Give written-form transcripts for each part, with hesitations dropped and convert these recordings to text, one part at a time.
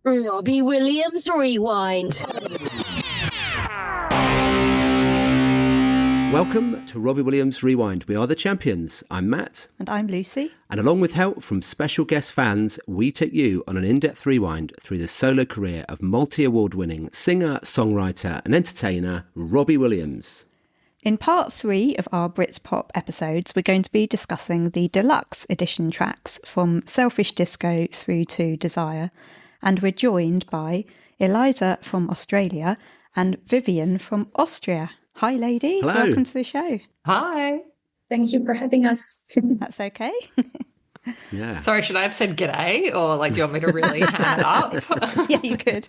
Robbie Williams Rewind. Welcome to Robbie Williams Rewind. We are the champions. I'm Matt. And I'm Lucy. And along with help from special guest fans, we take you on an in-depth rewind through the solo career of multi-award-winning singer, songwriter and entertainer Robbie Williams. In part 3 of our BRITPOP episodes, we're going to be discussing the Deluxe edition tracks from Selfish Disco through to Desire. And we're joined by Eliza from Australia and Vivien from Austria. Hi, ladies. Hello. Welcome to the show. Hi. Thank you for having us. That's okay. Yeah. Sorry, should I have said g'day, or like, do you want me to really hand it up? Yeah, you could.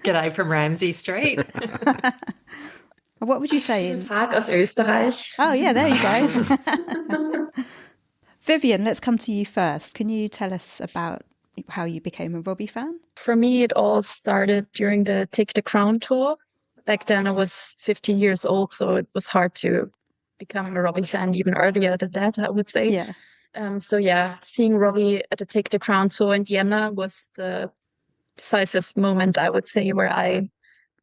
G'day from Ramsay Street. What would you say? Guten Tag aus Österreich. Oh, yeah, there you go. Vivien, let's come to you first. Can you tell us about how you became a Robbie fan? For me, it all started during the Take the Crown tour. Back then, I was 15 years old, so it was hard to become a Robbie fan even earlier than that, I would say. Yeah. Seeing Robbie at the Take the Crown tour in Vienna was the decisive moment, I would say, where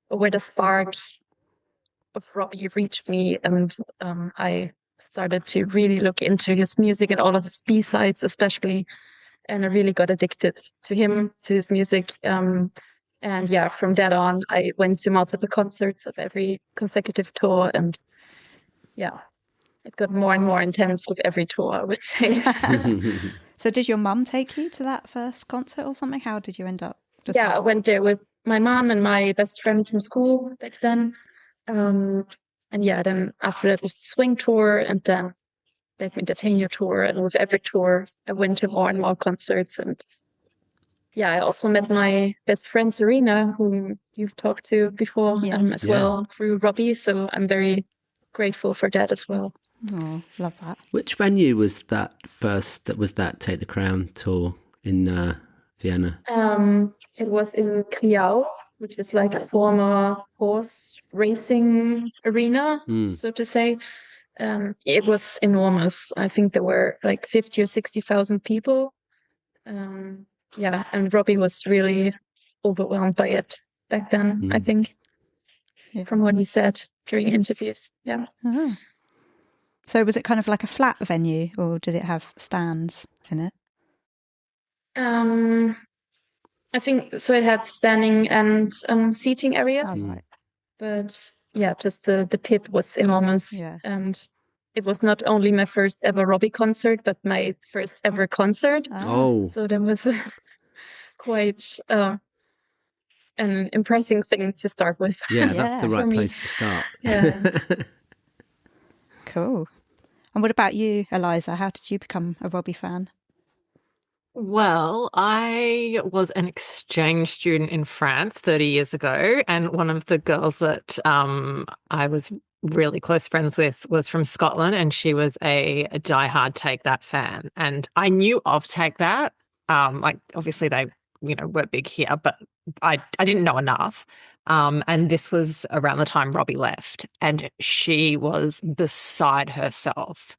the spark of Robbie reached me, and I started to really look into his music and all of his B-sides especially, and I really got addicted to him, to his music. From that on, I went to multiple concerts of every consecutive tour, and it got more and more intense with every tour, I would say. So did your mum take you to that first concert or something? How did you end up? I went there with my mom and my best friend from school back then. Then after that was the Swing tour, and then they made the 10-year tour, and with every tour I went to more and more concerts. And I also met my best friend Serena, whom you've talked to before well through Robbie, so I'm very grateful for that as well. Oh, love that. Which venue was that Take the Crown tour in Vienna? It was in Kriau, which is like a former horse racing arena, so to say. It was enormous. I think there were like 50 or 60,000 people. And Robbie was really overwhelmed by it back then, I think, from what he said during interviews. Yeah. Oh. So was it kind of like a flat venue, or did it have stands in it? I think so. It had standing and seating areas. Oh, right. But just the pit was enormous. Yeah. And it was not only my first ever Robbie concert, but my first ever concert. Oh. So that was quite an impressive thing to start with. Yeah, that's the right place to start. Yeah. Cool. And what about you, Eliza? How did you become a Robbie fan? Well, I was an exchange student in France 30 years ago, and one of the girls that I was really close friends with was from Scotland, and she was a diehard Take That fan. And I knew of Take That. Obviously they, were big here, but I didn't know enough. And this was around the time Robbie left, and she was beside herself.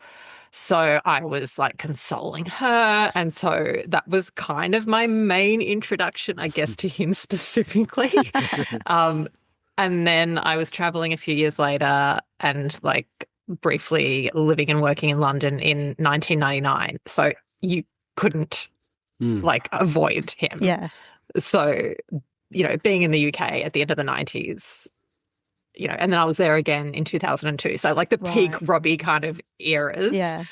So I was like consoling her. And so that was kind of my main introduction, I guess, to him specifically. And then I was traveling a few years later and like briefly living and working in London in 1999. So you couldn't like avoid him. Yeah. So, being in the UK at the end of the 90s, and then I was there again in 2002. So like the peak Robbie kind of eras. Yeah.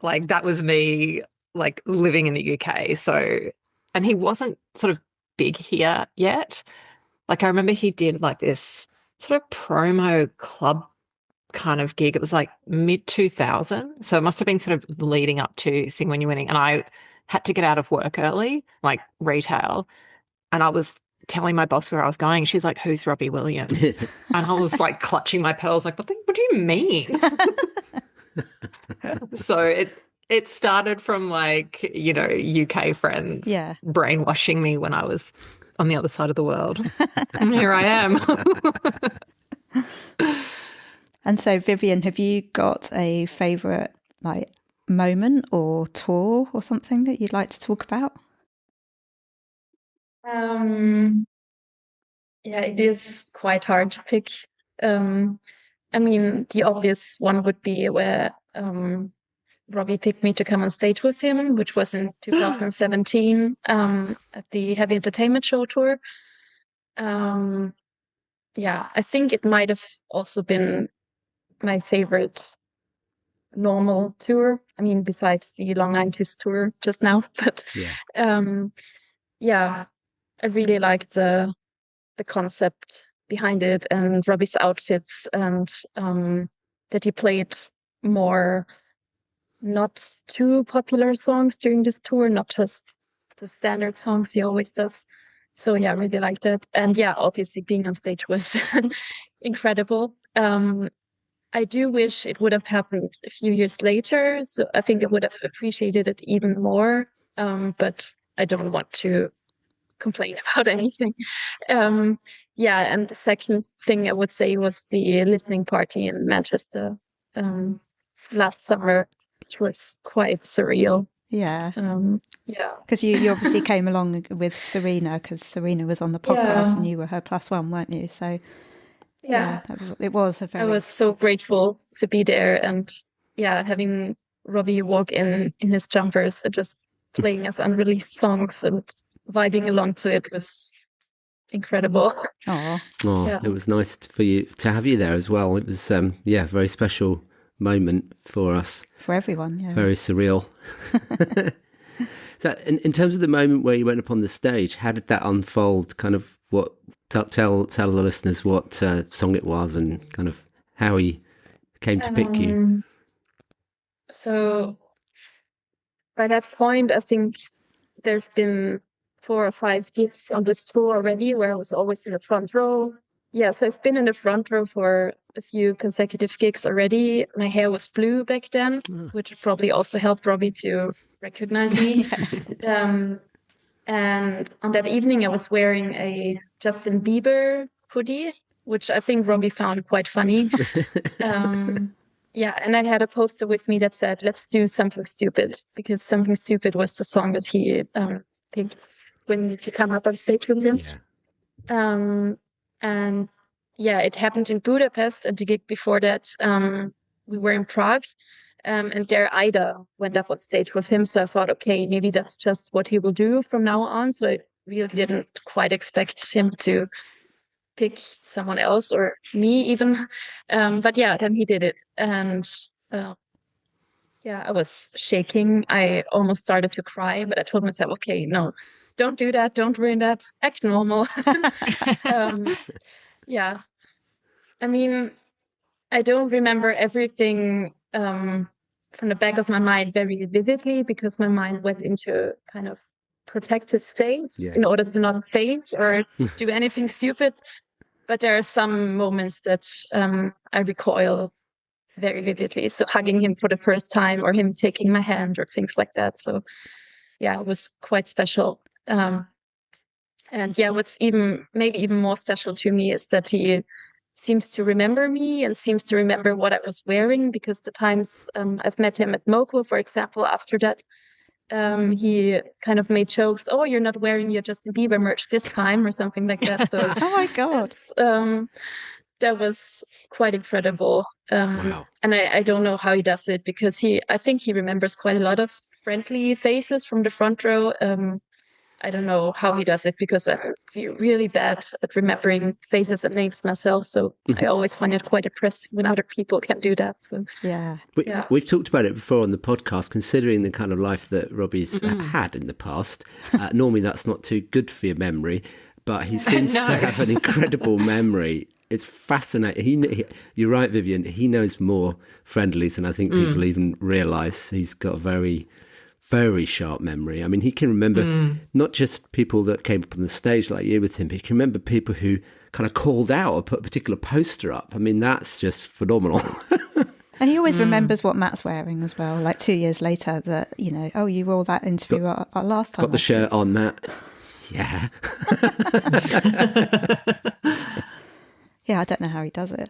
Like that was me like living in the UK. So, and he wasn't sort of big here yet. Like I remember he did like this sort of promo club kind of gig. It was like mid 2000. So it must have been sort of leading up to Sing When You're Winning. And I had to get out of work early, like retail. And I was telling my boss where I was going. She's like, "Who's Robbie Williams?" And I was like clutching my pearls, like, what do you mean? So it started from like, UK friends brainwashing me when I was on the other side of the world. And here I am. And so, Vivien, have you got a favourite like moment or tour or something that you'd like to talk about? Yeah, it is quite hard to pick. I mean, the obvious one would be where Robbie picked me to come on stage with him, which was in 2017 at the Heavy Entertainment Show tour. Yeah, I think it might have also been my favorite normal tour. I mean, besides the Long 90s tour just now, but yeah, I really liked the concept behind it and Robbie's outfits, and that he played more not too popular songs during this tour, not just the standard songs he always does. So yeah, I really liked it. And yeah, obviously being on stage was incredible. I do wish it would have happened a few years later. So I think I would have appreciated it even more. But I don't want to complain about anything. Yeah, and the second thing I would say was the listening party in Manchester last summer, which was quite surreal. Yeah. Yeah. Because you obviously came along with Serena, because Serena was on the podcast and you were her +1, weren't you? So yeah, it was a very... I was so grateful to be there, and yeah, having Robbie walk in his jumpers and just playing us unreleased songs and vibing along to it was incredible. Oh, yeah. It was nice for you to have you there as well. It was a very special moment for us, for everyone. Yeah, very surreal. So in terms of the moment where you went up on the stage, how did that unfold? Kind of what tell the listeners what song it was and kind of how he came to pick you. So by that point, I think there's been 4 or 5 gigs on this tour already where I was always in the front row. Yeah, so I've been in the front row for a few consecutive gigs already. My hair was blue back then, which probably also helped Robbie to recognize me. And on that evening, I was wearing a Justin Bieber hoodie, which I think Robbie found quite funny. Yeah, and I had a poster with me that said, "Let's do Something Stupid," because Something Stupid was the song that he picked when to come up on stage with him. Yeah. And yeah, it happened in Budapest, and the gig before that, we were in Prague, and there Ida went up on stage with him. So I thought, okay, maybe that's just what he will do from now on. So I really didn't quite expect him to pick someone else or me even. But yeah, then he did it. And yeah, I was shaking. I almost started to cry, but I told myself, okay, no, don't do that. Don't ruin that. Act normal. Yeah. I mean, I don't remember everything from the back of my mind very vividly because my mind went into kind of protective state in order to not faint or do anything stupid. But there are some moments that I recoil very vividly. So hugging him for the first time or him taking my hand or things like that. So yeah, it was quite special. And yeah, what's maybe even more special to me is that he seems to remember me and seems to remember what I was wearing, because the times I've met him at Moco, for example, after that, he kind of made jokes, "Oh, you're not wearing your Justin Bieber merch this time," or something like that. So oh my God. That was quite incredible. Wow. And I don't know how he does it, because I think he remembers quite a lot of friendly faces from the front row. I don't know how he does it, because I'm really bad at remembering faces and names myself. So I always find it quite impressive when other people can do that. So yeah. We've talked about it before on the podcast, considering the kind of life that Robbie's had in the past. Normally that's not too good for your memory, but he seems to have an incredible memory. It's fascinating. You're right, Vivien. He knows more friendlies than I think people even realise. He's got a very, very sharp memory. I mean, he can remember not just people that came up on the stage like you with him, but he can remember people who kind of called out or put a particular poster up. I mean, that's just phenomenal. And he always remembers what Matt's wearing as well. Like 2 years later, that, you know, oh, you wore that interview last time. Got the shirt on, Matt. Yeah. Yeah, I don't know how he does it.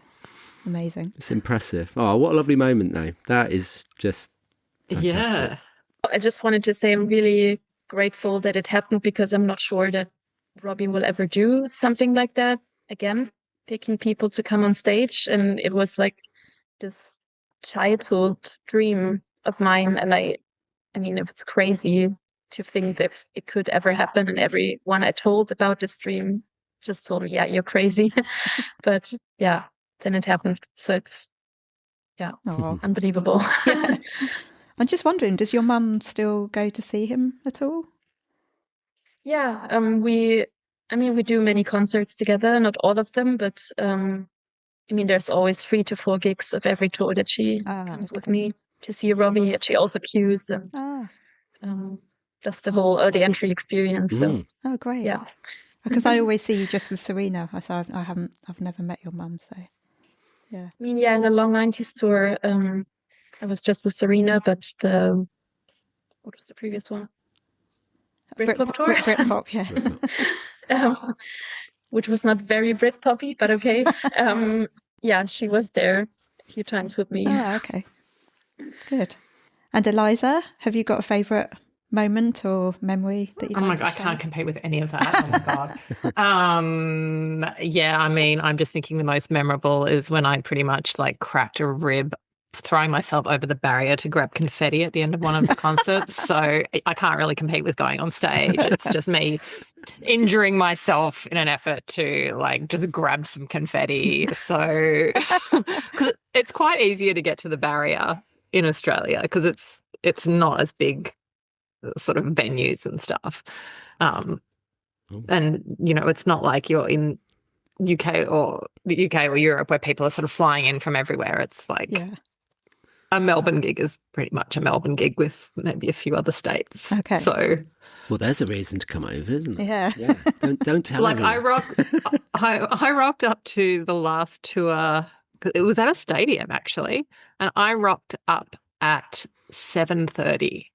Amazing. It's impressive. Oh, what a lovely moment, though. That is just fantastic. Yeah. I just wanted to say I'm really grateful that it happened, because I'm not sure that Robbie will ever do something like that again, picking people to come on stage. And it was like this childhood dream of mine. And I mean, it's crazy to think that it could ever happen. And everyone I told about this dream just told me, yeah, you're crazy. But yeah, then it happened. So it's, unbelievable. Yeah. I'm just wondering, does your mum still go to see him at all? Yeah, we do many concerts together, not all of them, but there's always 3 to 4 gigs of every tour that she comes with me to see Robbie. And she also queues and does the whole early entry experience. So, oh, great! Yeah, because I always see you just with Serena. I've never met your mum, so yeah. in the Long 90s tour, I was just with Serena, but what was the previous one? BRITPOP tour? BRITPOP, yeah. Which was not very BRITPOP-y, but okay. She was there a few times with me. Oh, okay. Good. And Eliza, have you got a favourite moment or memory that you'd like to I share? can't compete with any of that. Oh my God. I'm just thinking the most memorable is when I pretty much like cracked a rib throwing myself over the barrier to grab confetti at the end of one of the concerts. So I can't really compete with going on stage. It's just me injuring myself in an effort to like just grab some confetti. So because it's quite easier to get to the barrier in Australia because it's not as big sort of venues and stuff. And it's not like you're in UK or the UK or Europe where people are sort of flying in from everywhere. It's like a Melbourne gig is pretty much a Melbourne gig with maybe a few other states. Okay. So, well, there's a reason to come over, isn't there? Yeah. Don't tell like everyone. I rocked up to the last tour. It was at a stadium actually, and I rocked up at 7:30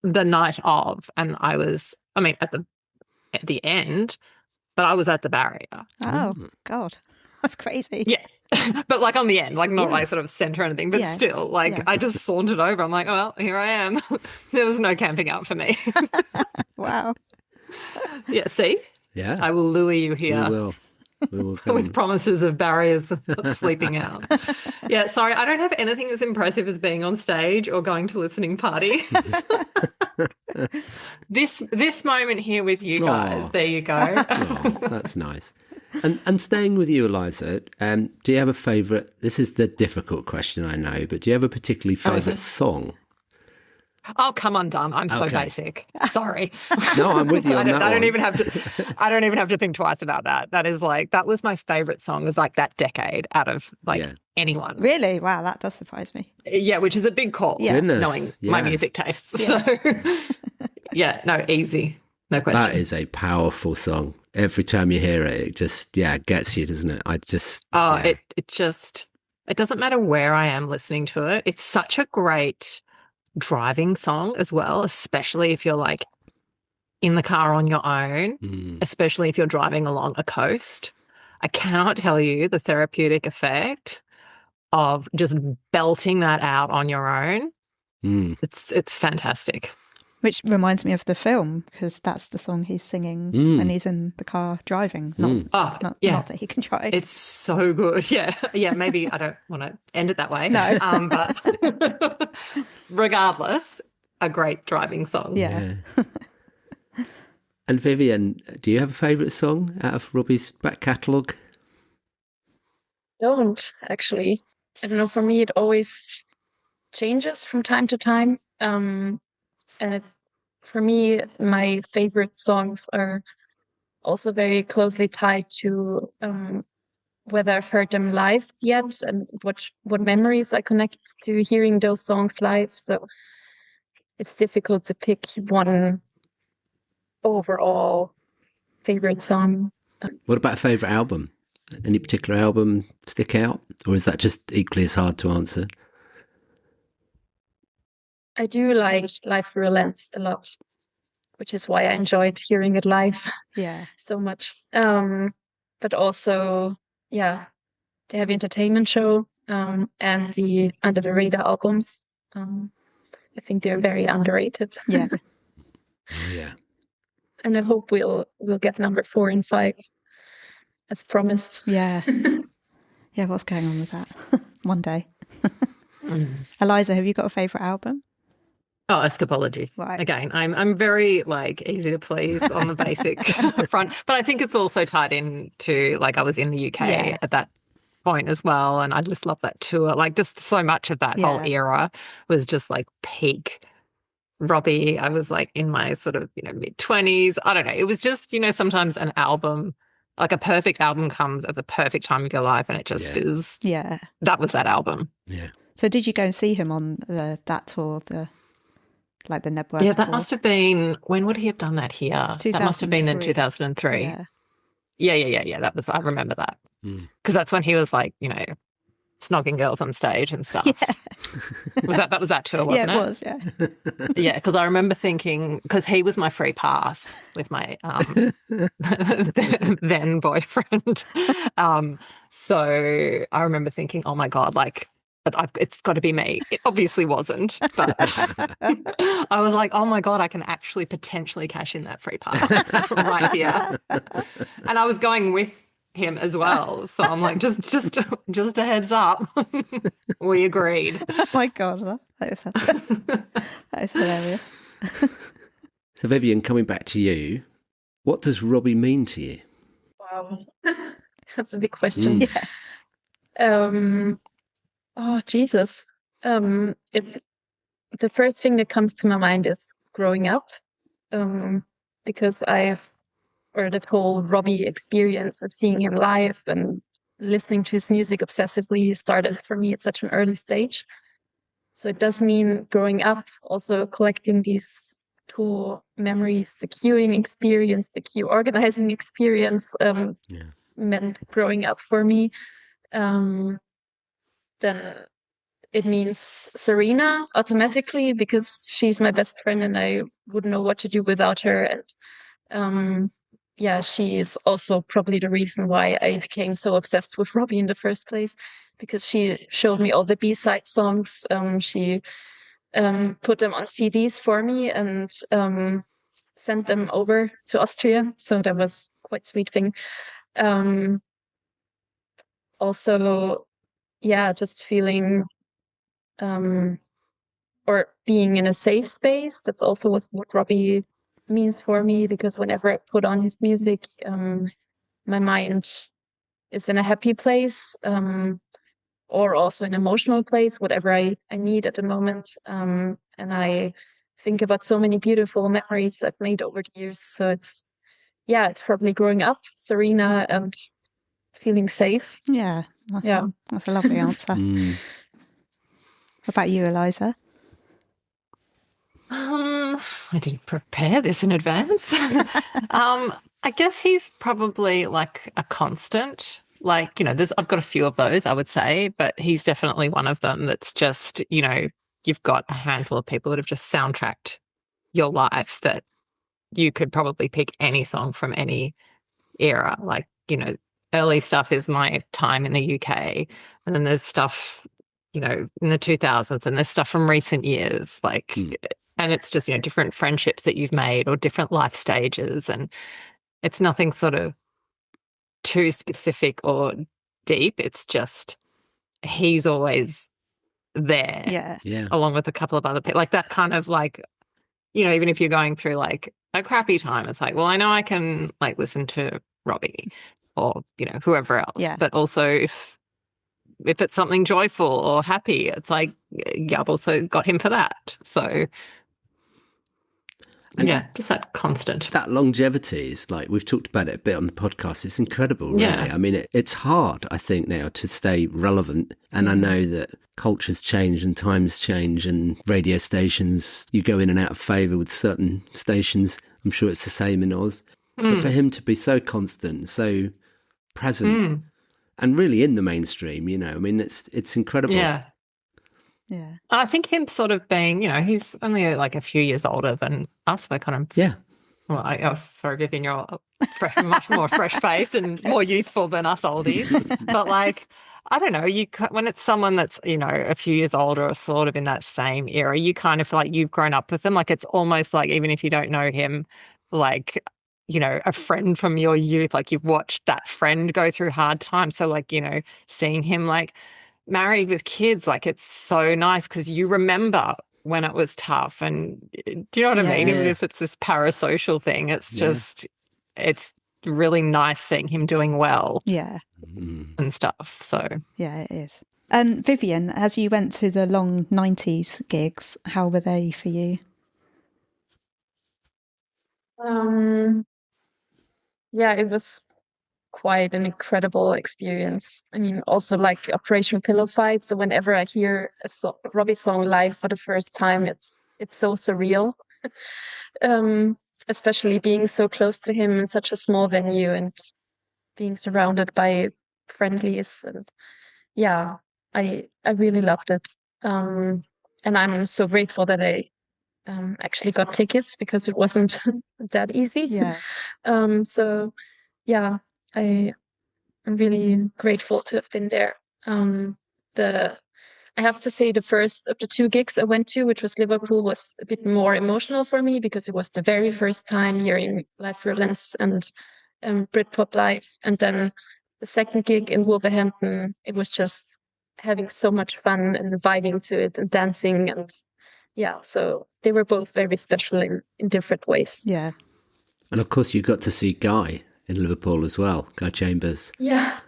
the night of, and I was, at the end, but I was at the barrier. Oh, God. That's crazy. Yeah. But like on the end, like not like sort of center or anything, but still, like I just sauntered over. I'm like, oh, well, here I am. There was no camping out for me. Wow. Yeah, see? Yeah. I will lure you here. We will with promises of barriers without sleeping out. Yeah, sorry, I don't have anything as impressive as being on stage or going to listening parties. This moment here with you guys, there you go. That's nice. And staying with you, Eliza, do you have a favourite? This is the difficult question, I know, but do you have a particularly favourite song? Oh, come undone. I'm so basic. Sorry. No, I'm with you on that. I don't even have to think twice about that. That is like, that was my favourite song of like that decade out of like anyone. Really? Wow, that does surprise me. Yeah, which is a big call, knowing my music tastes. Yeah. So yeah, no, easy. No question. That is a powerful song. Every time you hear it, it just, gets you, doesn't it? It doesn't matter where I am listening to it. It's such a great driving song as well, especially if you're like in the car on your own, especially if you're driving along a coast. I cannot tell you the therapeutic effect of just belting that out on your own. It's fantastic. Which reminds me of the film, because that's the song he's singing when he's in the car driving. Not that he can drive. It's so good. Yeah. Yeah, maybe I don't want to end it that way. No. But regardless, a great driving song. Yeah. And Vivien, do you have a favourite song out of Robbie's back catalogue? Don't, actually. I don't know, for me it always changes from time to time. For me, my favorite songs are also very closely tied to whether I've heard them live yet and what memories I connect to hearing those songs live. So it's difficult to pick one overall favorite song. What about a favourite album? Any particular album stick out? Or is that just equally as hard to answer? I do like Life Relents a lot, which is why I enjoyed hearing it live so much. But also, the Heavy Entertainment Show and the Under the Radar albums. I think they're very underrated. Yeah. Yeah. And I hope we'll get number 4 and 5 as promised. Yeah. Yeah, what's going on with that? One day. Eliza, have you got a favourite album? Oh, Escapology. Right. Again, I'm very like easy to please on the basic front, but I think it's also tied into like I was in the UK at that point as well, and I just love that tour. Like just so much of that whole era was just like peak Robbie. I was like in my sort of, mid-20s. I don't know. It was just, sometimes an album, like a perfect album comes at the perfect time of your life, and it just is. Yeah. That was that album. Yeah. So did you go and see him on that tour, the Nebworth Yeah, that tour? must have been, when would he have done that here? That must have been in 2003. Yeah. That was, I remember that. Because that's when he was like, snogging girls on stage and stuff. Yeah. That was that tour, wasn't it? Yeah, it was, yeah. Yeah, because I remember thinking, because he was my free pass with my then boyfriend. So I remember thinking, oh my God, like, it's got to be me. It obviously wasn't, but I was like, oh my God, I can actually potentially cash in that free pass right here. And I was going with him as well, so I'm like, just a heads up. We agreed. Oh my God, that is hilarious. So Vivien, coming back to you, what does Robbie mean to you? Wow, that's a big question. Oh Jesus, the first thing that comes to my mind is growing up, because that whole Robbie experience and seeing him live and listening to his music obsessively started for me at such an early stage. So it does mean growing up, also collecting these tour memories, the queuing experience, the queue organizing experience, meant growing up for me. Then it means Serena automatically, because she's my best friend and I wouldn't know what to do without her. And she is also probably the reason why I became so obsessed with Robbie in the first place, because she showed me all the B-side songs. She put them on CDs for me and sent them over to Austria. So that was quite a sweet thing. Also, just feeling or being in a safe space. That's also what Robbie means for me, because whenever I put on his music, my mind is in a happy place, or also an emotional place, whatever I need at the moment. And I think about so many beautiful memories I've made over the years. So it's probably growing up, Serena, and feeling safe. Yeah. That's a lovely answer. What about you, Eliza? I didn't prepare this in advance. I guess he's probably like a constant. Like, I've got a few of those, I would say, but he's definitely one of them that's just, you've got a handful of people that have just soundtracked your life, that you could probably pick any song from any era. Like, early stuff is my time in the UK, and then there's stuff, in the 2000s, and there's stuff from recent years, like, and it's just, different friendships that you've made or different life stages, and it's nothing sort of too specific or deep. It's just he's always there, along with a couple of other people, like that kind of like, even if you're going through like a crappy time, it's like, well, I know I can like listen to Robbie or whoever else, but also if it's something joyful or happy, it's like, I've also got him for that. So and just that constant. That longevity is like, we've talked about it a bit on the podcast. It's incredible, really. Yeah. I mean, it's hard, I think, now to stay relevant. And I know that cultures change and times change, and radio stations, you go in and out of favour with certain stations. I'm sure it's the same in Oz. But for him to be so constant, so present, and really in the mainstream, I mean, it's incredible. Yeah. Yeah. I think him sort of being, he's only like a few years older than us. We're kind of, well, sorry, Vivien, you're much more fresh-faced and more youthful than us oldies. But like, I don't know, when it's someone that's, a few years older or sort of in that same era, you kind of feel like you've grown up with them. Like, it's almost like, even if you don't know him, like, you know, a friend from your youth, like you've watched that friend go through hard times. So like, you know, seeing him like married with kids, like it's so nice because you remember when it was tough. And do you know what I mean? Even if it's this parasocial thing, it's just, it's really nice seeing him doing well. Yeah. And stuff. So yeah, it is. And Vivien, as you went to the long 90s gigs, how were they for you? Yeah, it was quite an incredible experience. I mean, also like Operation Pillow Fight. So whenever I hear a Robbie song live for the first time, it's so surreal. Especially being so close to him in such a small venue and being surrounded by friendlies, and yeah, I really loved it. And I'm so grateful that I actually got tickets because it wasn't that easy. Yeah. So yeah, I'm really grateful to have been there. I have to say the first of the 2 gigs I went to, which was Liverpool, was a bit more emotional for me because it was the very first time hearing Live Violence and BRITPOP live. And then the second gig in Wolverhampton, it was just having so much fun and vibing to it and dancing. And yeah, so they were both very special in different ways. Yeah. And of course you got to see Guy in Liverpool as well, Guy Chambers. Yeah,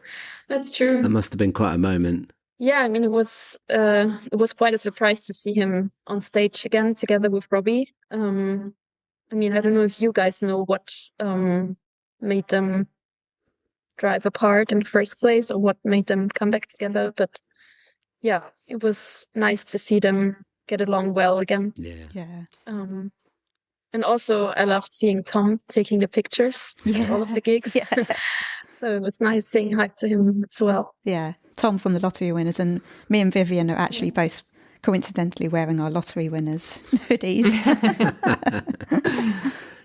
that's true. That must have been quite a moment. Yeah, I mean, it was quite a surprise to see him on stage again together with Robbie. I mean, I don't know if you guys know what made them drive apart in the first place or what made them come back together, but yeah, it was nice to see them get along well again. Yeah. And also I loved seeing Tom taking the pictures at all of the gigs. So it was nice saying hi to him as well. Yeah, Tom from the Lottery Winners, and me and Vivien are actually both coincidentally wearing our Lottery Winners hoodies.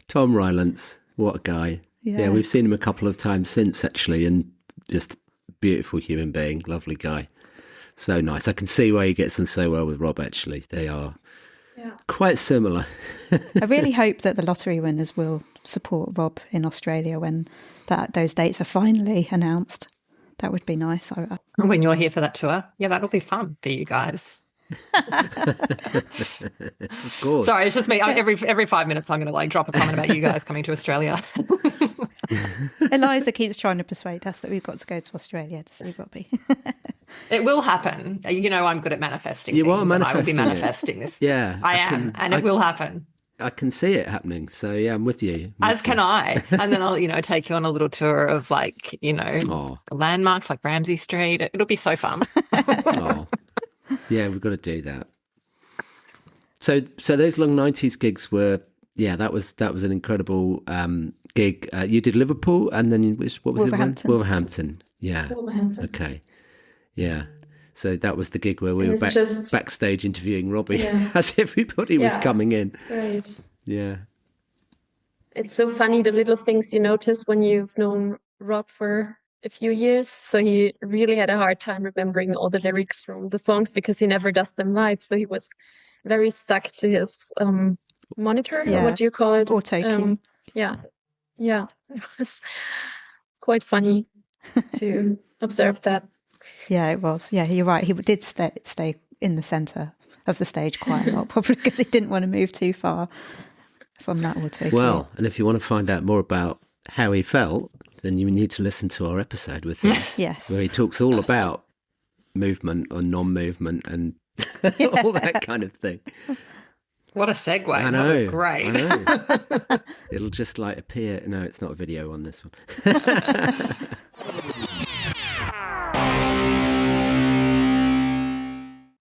Tom Rylance, what a guy. Yeah, we've seen him a couple of times since actually, and just beautiful human being, lovely guy. So nice. I can see why he gets on so well with Rob actually. They are quite similar. I really hope that the Lottery Winners will support Rob in Australia when those dates are finally announced. That would be nice. When you're here for that tour, yeah, that'll be fun for you guys. Of course. Sorry, it's just me. Every 5 minutes, I'm going to like drop a comment about you guys coming to Australia. Eliza keeps trying to persuade us that we've got to go to Australia to see Robbie. It will happen. You know, I'm good at manifesting. You things, are manifesting. I will be manifesting this. Yeah, I am, and it will happen. I can see it happening. So yeah, I'm with you. As can I. And then I'll, take you on a little tour of like, landmarks like Ramsay Street. It'll be so fun. Yeah, we've got to do that. So those long 90s gigs were, that was an incredible gig. You did Liverpool and then what was it? Wolverhampton. Yeah. Wolverhampton. Okay. Yeah. So that was the gig where we were backstage interviewing Robbie as everybody was coming in. Right. Yeah. It's so funny, the little things you notice when you've known Rob for a few years. So he really had a hard time remembering all the lyrics from the songs because he never does them live. So he was very stuck to his monitor. What do you call it? Auto cue. Yeah. It was quite funny to observe that. Yeah, it was. Yeah, you're right. He did stay in the centre of the stage quite a lot, probably because he didn't want to move too far from that auto cue. Well, and if you want to find out more about how he felt, then you need to listen to our episode with him. Yes. Where he talks all about movement or non-movement and all that kind of thing. What a segue. I know. That was great. I know. It'll just like appear. No, it's not a video on this one.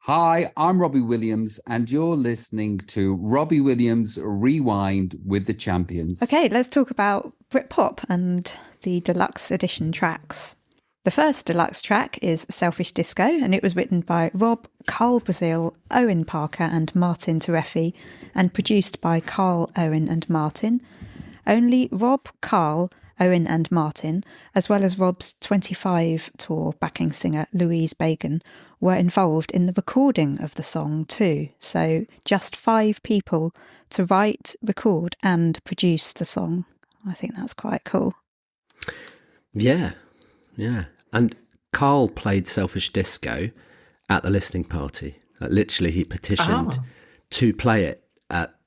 Hi, I'm Robbie Williams, and you're listening to Robbie Williams Rewind with the Champions. Okay, let's talk about Britpop and the deluxe edition tracks. The first deluxe track is Selfish Disco, and it was written by Rob, Carl Brazil, Owen Parker and Martin Tereffi, and produced by Carl, Owen and Martin. Only Rob, Carl, Owen and Martin, as well as Rob's 25 tour backing singer Louise Bagan, were involved in the recording of the song too. So just 5 people to write, record and produce the song. I think that's quite cool. Yeah. And Carl played Selfish Disco at the listening party. Like, literally, he petitioned to play it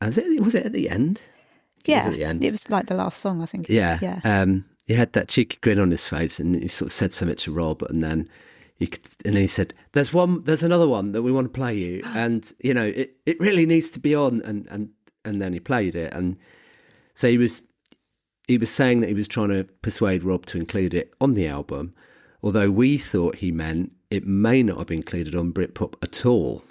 was it at the end? Yeah, It was at the end. It was like the last song, I think. Yeah. He had that cheeky grin on his face, and he sort of said something to Rob, and then he said, "There's another one that we want to play you, and it really needs to be on." And then he played it, and so he was saying that he was trying to persuade Rob to include it on the album, although we thought he meant it may not have been included on Britpop at all.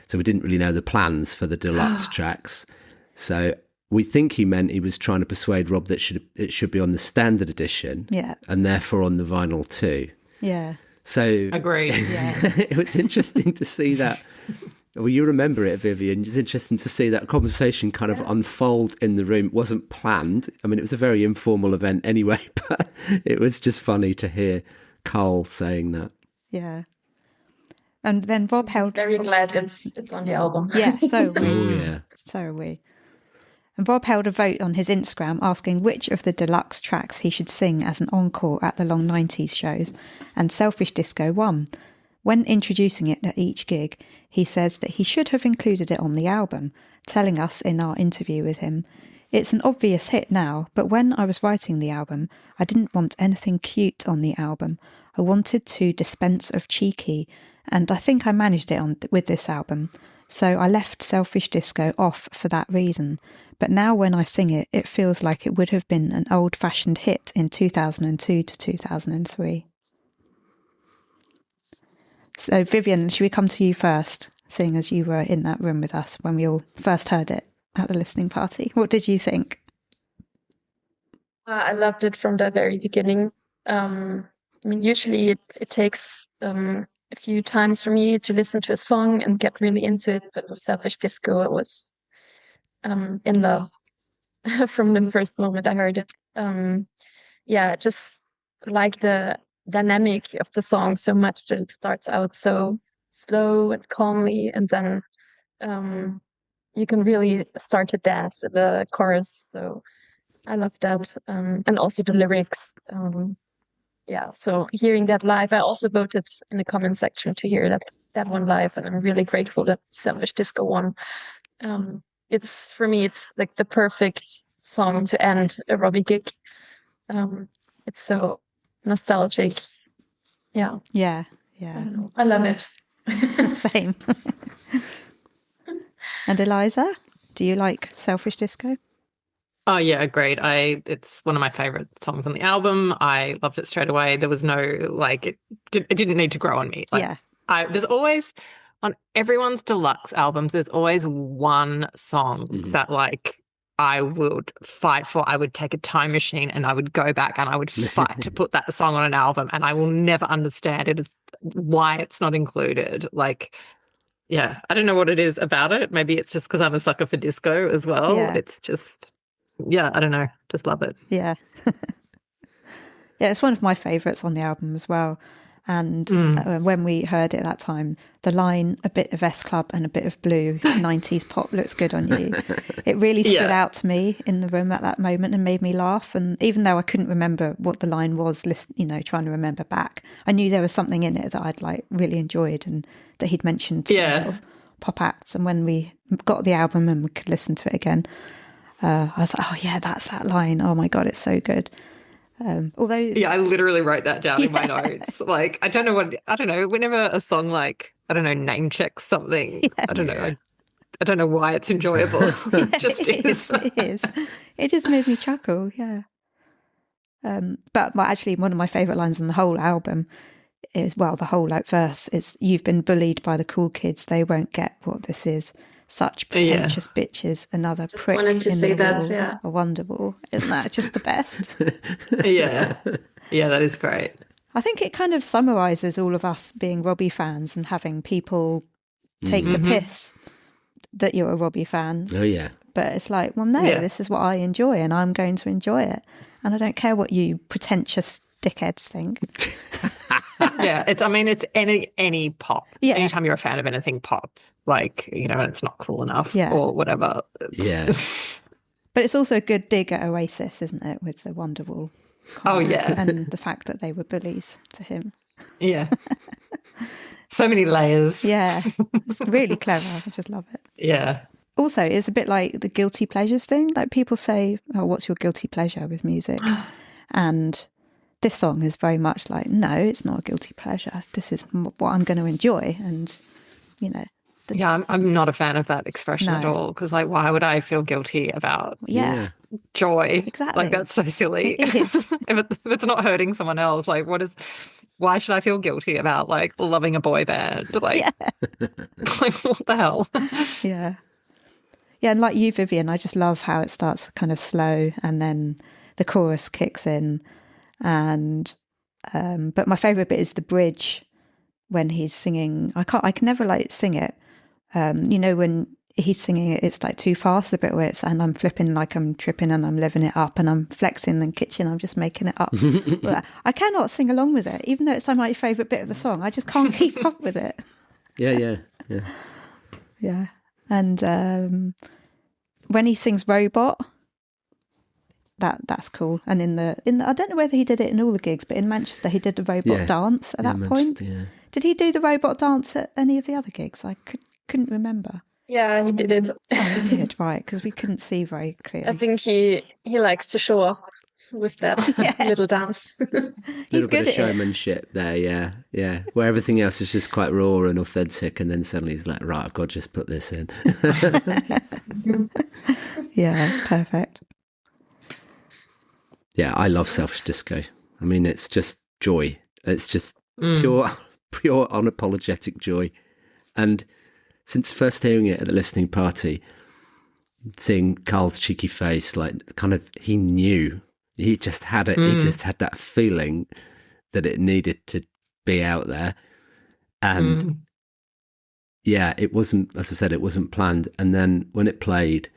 So we didn't really know the plans for the deluxe tracks. So we think he meant he was trying to persuade Rob that it should be on the standard edition, and therefore on the vinyl too. Yeah. So agreed. Yeah. It was interesting to see that. Well, you remember it, Vivien. It's interesting to see that conversation kind of unfold in the room. It wasn't planned. I mean, it was a very informal event anyway, but it was just funny to hear Carl saying that. Yeah. And then Rob held... Very glad it's on the album. Yeah, so are we. Oh, yeah. So are we. And Rob held a vote on his Instagram asking which of the deluxe tracks he should sing as an encore at the Long 90s shows, and Selfish Disco won. When introducing it at each gig, he says that he should have included it on the album, telling us in our interview with him, "It's an obvious hit now, but when I was writing the album, I didn't want anything cute on the album. I wanted to dispense of cheeky, and I think I managed it with this album. So I left Selfish Disco off for that reason. But now when I sing it, it feels like it would have been an old-fashioned hit in 2002 to 2003. So Vivien, should we come to you first, seeing as you were in that room with us when we all first heard it at the listening party? What did you think? I loved it from the very beginning. I mean, usually it takes a few times for me to listen to a song and get really into it, but with Selfish Disco, I was in love from the first moment I heard it. Just like the dynamic of the song so much that it starts out so slow and calmly, and then you can really start to dance in the chorus. So I love that, and also the lyrics. So hearing that live, I also voted in the comment section to hear that one live, and I'm really grateful that Selfish Disco won. It's for me, it's like the perfect song to end a Robbie gig. It's so nostalgic. Yeah. I love it. Same. And Eliza, do you like Selfish Disco? Oh yeah, great. It's one of my favorite songs on the album. I loved it straight away. There was no it didn't need to grow on me. There's always, on everyone's deluxe albums, there's always one song that I would fight for. I would take a time machine and I would go back and I would fight to put that song on an album, and I will never understand it, why it's not included. I don't know what it is about it. Maybe it's just because I'm a sucker for disco as well. Yeah. It's just, I don't know. Just love it. Yeah. Yeah, it's one of my favourites on the album as well. And when we heard it that time, the line, "a bit of S Club and a bit of blue, 90s pop looks good on you," it really stood out to me in the room at that moment and made me laugh. And even though I couldn't remember what the line was, trying to remember back, I knew there was something in it that I'd really enjoyed, and that he'd mentioned some sort of pop acts. And when we got the album and we could listen to it again, I was like, oh yeah, that's that line. Oh my God, it's so good. I literally wrote that down in my notes. I don't know, whenever a song name checks something, I don't know. I don't know why it's enjoyable. It just is. It is. It just made me chuckle, yeah. But actually one of my favourite lines on the whole album is, the whole verse is, "You've been bullied by the cool kids, they won't get what this is. Such pretentious bitches, another just prick wanted to in say the that, a wonderful." Isn't that just the best? Yeah, that is great. I think it kind of summarises all of us being Robbie fans and having people take the piss that you're a Robbie fan. Oh yeah. But it's this is what I enjoy, and I'm going to enjoy it, and I don't care what you pretentious dickheads think. It's any pop. Yeah. Anytime you're a fan of anything pop, and it's not cool enough or whatever. But it's also a good dig at Oasis, isn't it, with the Wonderwall comment, Oh, yeah. and the fact that they were bullies to him. Yeah. So many layers. Yeah, it's really clever. I just love it. Yeah. Also, it's a bit like the guilty pleasures thing. Like people say, oh, what's your guilty pleasure with music? And this song is very much like, no, it's not a guilty pleasure. This is what I'm going to enjoy. And, you know. Yeah, I'm not a fan of that expression at all, because like, why would I feel guilty about joy? Exactly. Like, that's so silly. It is. if it's not hurting someone else, like, why should I feel guilty about like loving a boy band? Like, like what the hell? Yeah. Yeah, and like you, Vivien, I just love how it starts kind of slow and then the chorus kicks in. And but my favourite bit is the bridge when he's singing. I can never like sing it. You know, when he's singing it, it's like too fast, the bit where it's, and I'm flipping like I'm tripping and I'm living it up and I'm flexing and kitchen, I'm just making it up. I cannot sing along with it, even though it's like my favourite bit of the song. I just can't keep up with it. Yeah. And when he sings Robot, that's cool. And in the I don't know whether he did it in all the gigs, but in Manchester he did the robot dance at that point. Yeah. Did he do the robot dance at any of the other gigs? I couldn't remember. Yeah, he did it. Oh, he did, right, because we couldn't see very clearly. I think he likes to show off with that little dance. He's good at showmanship there, yeah. Where everything else is just quite raw and authentic, and then suddenly he's like, right, I've got to just put this in. Yeah, it's perfect. Yeah, I love Selfish Disco. I mean, it's just joy. It's just pure unapologetic joy. And since first hearing it at the listening party, seeing Carl's cheeky face, like kind of, he knew. He just had it. He just had that feeling that it needed to be out there. And yeah, it wasn't, as I said, it wasn't planned. And then when it played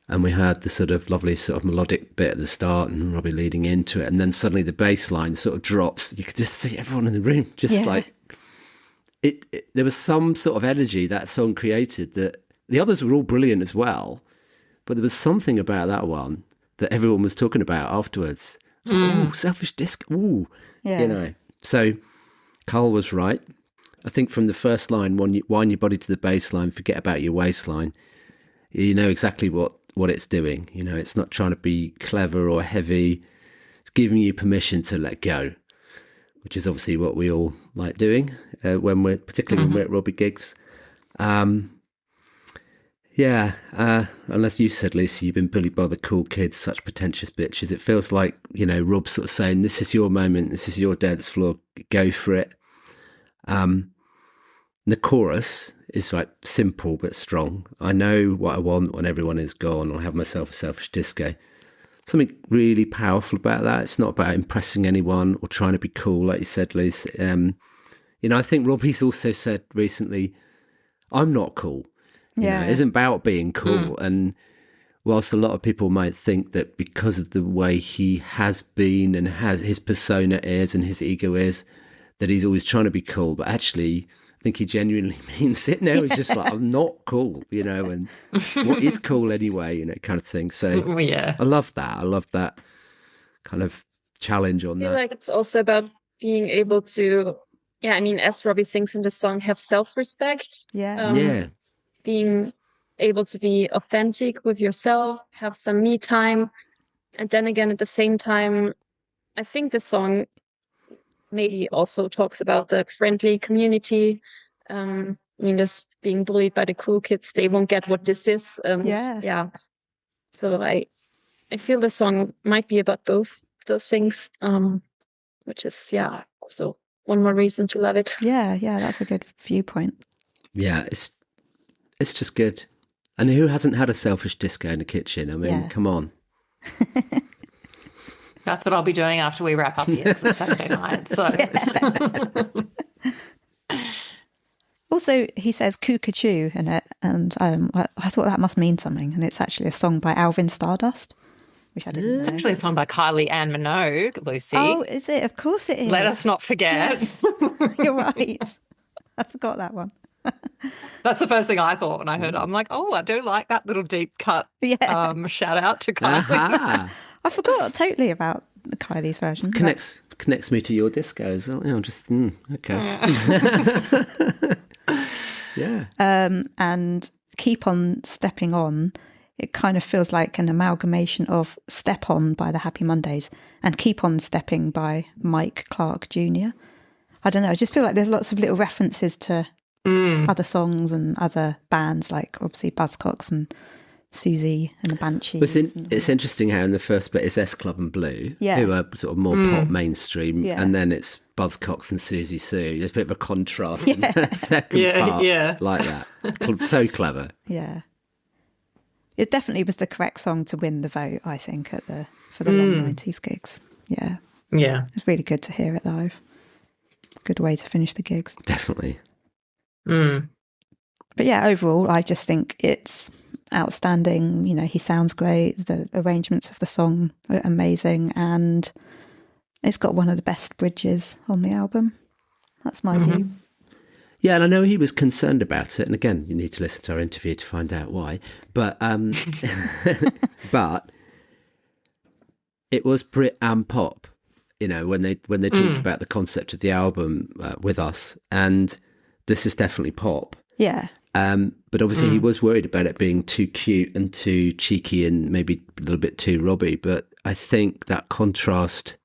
and we heard the sort of lovely sort of melodic bit at the start and Robbie leading into it, and then suddenly the bass line sort of drops, you could just see everyone in the room just like it. There was some sort of energy that song created that the others were all brilliant as well, but there was something about that one that everyone was talking about afterwards. It's like, oh, Selfish Disco, ooh, you know. So Carl was right. I think from the first line, wind your body to the bass line, forget about your waistline, you know exactly what it's doing. You know, it's not trying to be clever or heavy. It's giving you permission to let go, which is obviously what we all like doing particularly when we're at Robbie gigs. Unless you said, Lucy, you've been bullied by the cool kids, such pretentious bitches. It feels like, you know, Rob sort of saying, this is your moment, this is your dance floor, go for it. The chorus is like simple but strong. I know what I want when everyone is gone. I'll have myself a selfish disco. Something really powerful about that. It's not about impressing anyone or trying to be cool, like you said, Luce. You know, I think Robbie's also said recently, I'm not cool. You know, it isn't about being cool. And whilst a lot of people might think that because of the way he has been and has his persona is and his ego is, that he's always trying to be cool, but actually I think he genuinely means it now. He's just like, I'm not cool, you know, and what is cool anyway, you know, kind of thing. So I love that. I love that kind of challenge on that. I feel like it's also about being able to, I mean, as Robbie sings in the song, have self-respect. Being able to be authentic with yourself, have some me time. And then again, at the same time, I think the song maybe also talks about the friendly community. I mean, just being bullied by the cool kids, they won't get what this is. So I feel the song might be about both those things, which is, also one more reason to love it. Yeah, that's a good viewpoint. Yeah, it's just good. And who hasn't had a selfish disco in the kitchen? I mean, come on. That's what I'll be doing after we wrap up here. It's Saturday night. So, also, he says "cuckoo" in it, and I thought that must mean something. And it's actually a song by Alvin Stardust, which I didn't know. It's actually a song by Kylie Ann Minogue, Lucy. Oh, is it? Of course it is. Let us not forget. Yes. You're right. I forgot that one. That's the first thing I thought when I heard it. I'm like, oh, I do like that little deep cut. Yeah. Shout out to Kylie. Aha. I forgot totally about Kylie's version. Connects me to your disco as well. Yeah, okay. Yeah. And Keep On Stepping On, it kind of feels like an amalgamation of Step On by the Happy Mondays and Keep On Stepping by Mike Clark Jr. I don't know, I just feel like there's lots of little references to other songs and other bands, like obviously Buzzcocks and Susie and the Banshees. It's interesting how in the first bit it's S Club and Blue, Yeah. who are sort of more pop mainstream, Yeah. and then it's Buzzcocks and Susie Sue. There's a bit of a contrast in the second part, like that. So clever. Yeah. It definitely was the correct song to win the vote, I think, for the long 90s gigs. Yeah. Yeah. It's really good to hear it live. Good way to finish the gigs. Definitely. But yeah, overall, I just think it's outstanding. You know, he sounds great. The arrangements of the song are amazing. And it's got one of the best bridges on the album. That's my view. Yeah, and I know he was concerned about it. And again, you need to listen to our interview to find out why. But but it was Brit and pop, you know, when they talked about the concept of the album with us. And this is definitely pop. Yeah. But obviously he was worried about it being too cute and too cheeky and maybe a little bit too Robbie. But I think that contrast,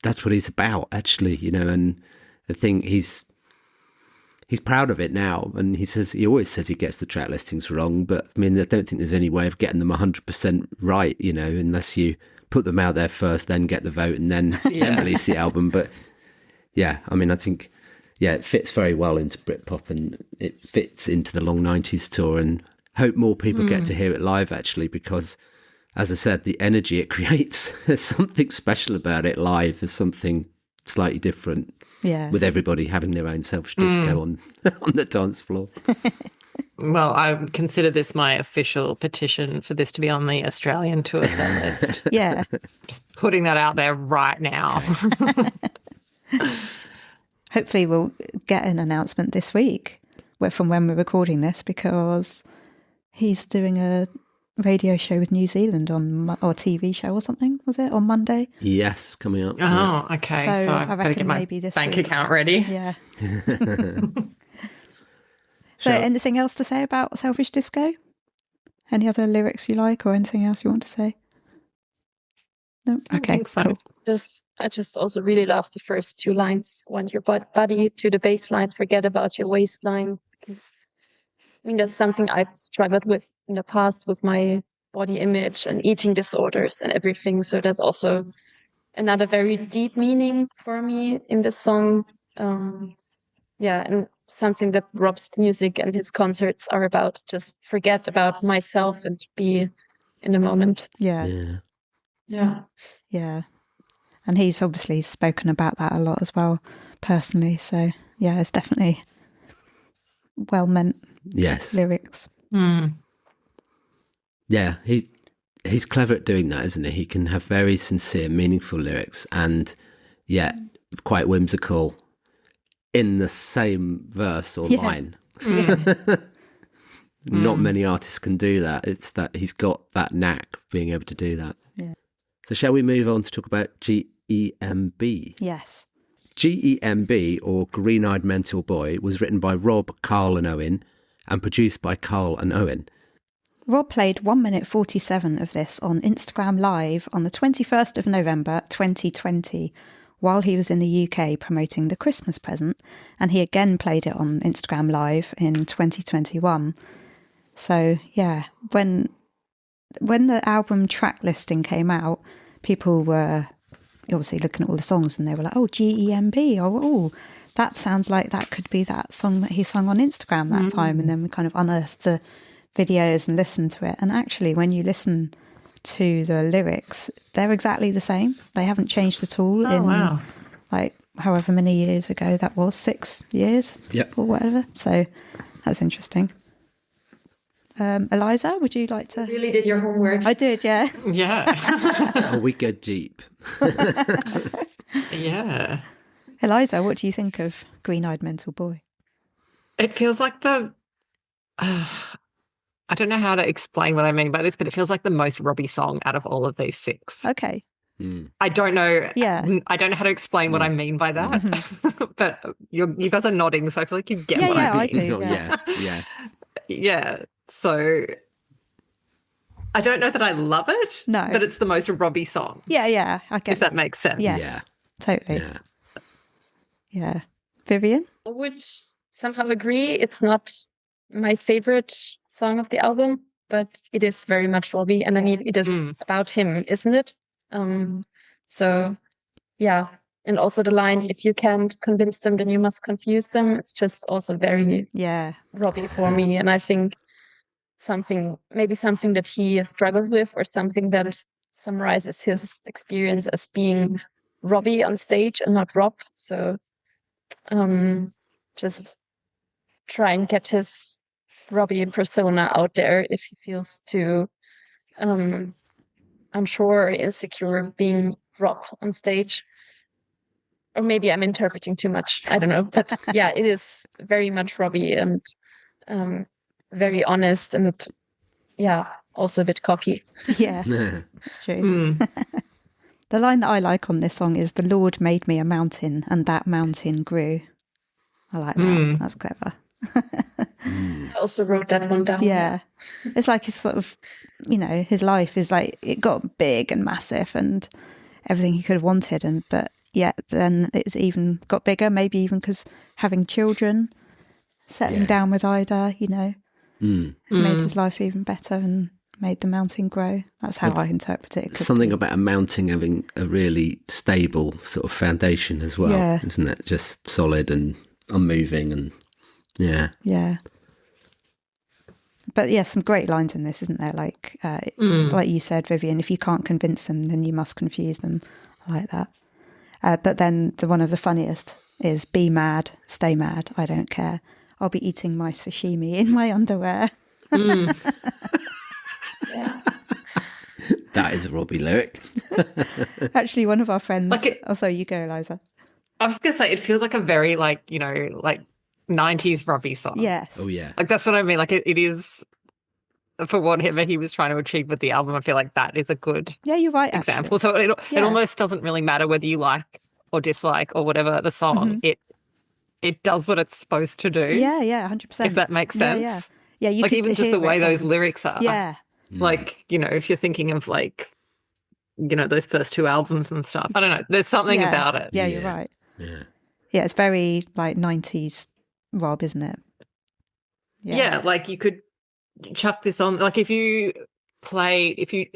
that's what he's about, actually, you know, and I think he's proud of it now. And he always says he gets the track listings wrong, but I mean, I don't think there's any way of getting them 100% right, you know, unless you put them out there first, then get the vote and then release the album. But yeah, I mean, I think, yeah, it fits very well into Britpop and it fits into the long 90s tour, and hope more people get to hear it live, actually, because as I said, the energy it creates, there's something special about it live. There's something slightly different. Yeah. With everybody having their own selfish disco on the dance floor. Well, I consider this my official petition for this to be on the Australian tour set list. Yeah. Just putting that out there right now. Hopefully we'll get an announcement this week from when we're recording this, because he's doing a radio show with New Zealand or TV show or something, was it, on Monday? Yes, coming up. Oh, okay. So I I better reckon get my maybe this bank week. account ready. Yeah. So anything else to say about Selfish Disco? Any other lyrics you like or anything else you want to say? No? I Okay, think so. cool. I just also really love the first two lines. Want your body to the baseline, forget about your waistline. Because I mean, that's something I've struggled with in the past with my body image and eating disorders and everything. So that's also another very deep meaning for me in the song. And something that Rob's music and his concerts are about. Just forget about myself and be in the moment. Yeah. Yeah. And he's obviously spoken about that a lot as well, personally. So yeah, it's definitely well meant lyrics. Yeah, he's clever at doing that, isn't he? He can have very sincere, meaningful lyrics and yet quite whimsical in the same verse or line. Not many artists can do that. It's that he's got that knack of being able to do that. Yeah. So shall we move on to talk about G.E.M.B? Yes. G.E.M.B, or Green Eyed Mental Boy, was written by Rob, Carl and Owen and produced by Carl and Owen. Rob played 1 minute 47 of this on Instagram Live on the 21st of November 2020 while he was in the UK promoting The Christmas Present, and he again played it on Instagram Live in 2021. So yeah, when the album track listing came out, people were obviously looking at all the songs and they were like, oh, G.E.M.B, oh, that sounds like that could be that song that he sung on Instagram that time. And then we kind of unearthed the videos and listened to it. And actually, when you listen to the lyrics, they're exactly the same. They haven't changed at all like however many years ago that was, 6 years or whatever. So that's interesting. Eliza, would you like to? You really did your homework. I did, yeah. Yeah. Oh, we go deep. Yeah. Eliza, what do you think of Green Eyed Mental Boy? It feels like I don't know how to explain what I mean by this, but it feels like the most Robbie song out of all of these 6. Okay. I don't know. Yeah. I don't know how to explain what I mean by that, but you guys are nodding, so I feel like you get what I mean. I do. Oh, yeah. Yeah. So I don't know that I love it, No. but it's the most Robbie song. Yeah, I get If that makes sense. Yes, Yeah. totally. Yeah. Yeah. Vivien? I would somehow agree. It's not my favorite song of the album, but it is very much Robbie. And I mean, it is about him, isn't it? So, yeah. And also the line, if you can't convince them, then you must confuse them. It's just also very Robbie for me. And I think maybe something that he struggles with, or something that summarizes his experience as being Robbie on stage and not Rob. So just try and get his Robbie persona out there if he feels too unsure or insecure of being Rob on stage. Or maybe I'm interpreting too much. I don't know. But yeah, it is very much Robbie and very honest and also a bit cocky. Yeah, that's true. The line that I like on this song is, "The Lord made me a mountain and that mountain grew." I like that. That's clever. I also wrote that one down. Yeah. It's like his sort of, his life is like, it got big and massive and everything he could have wanted. But yet then it's even got bigger, maybe even because having children, settling down with Ida, made his life even better and made the mountain grow. That's how I interpret it. Something about a mountain having a really stable sort of foundation as well, isn't it? Just solid and unmoving and yeah. But some great lines in this, isn't there? Like like you said, Vivien, if you can't convince them, then you must confuse them. I like that. But then one of the funniest is, "Be mad, stay mad, I don't care. I'll be eating my sashimi in my underwear." That is a Robbie lyric. Actually, one of our friends... sorry, you go, Eliza. I was going to say, it feels like a very, like 90s Robbie song. Yes. Oh, yeah. Like, that's what I mean. Like, it is, for whatever he was trying to achieve with the album, I feel like that is a good you're right, example. actually. So it almost doesn't really matter whether you like or dislike or whatever the song. It does what it's supposed to do. Yeah, 100%. If that makes sense. Yeah, you like, could even just the way those lyrics are. Yeah. Like, if you're thinking of like, those first 2 albums and stuff. I don't know. There's something about it. Yeah, you're right. Yeah. Yeah, it's very like 90s Rob, isn't it? Yeah, like you could chuck this on. Like if you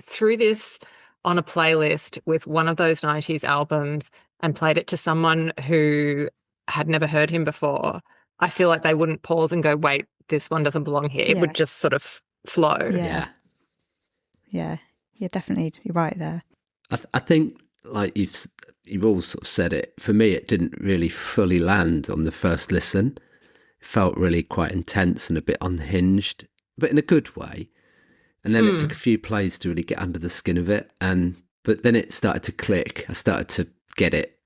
threw this on a playlist with one of those 90s albums and played it to someone who had never heard him before, I feel like they wouldn't pause and go, wait, this one doesn't belong here. It would just sort of flow. Yeah, definitely. You're right there. I think, like you've all sort of said it, for me it didn't really fully land on the first listen. It felt really quite intense and a bit unhinged, but in a good way. And then it took a few plays to really get under the skin of it, but then it started to click. I started to get it,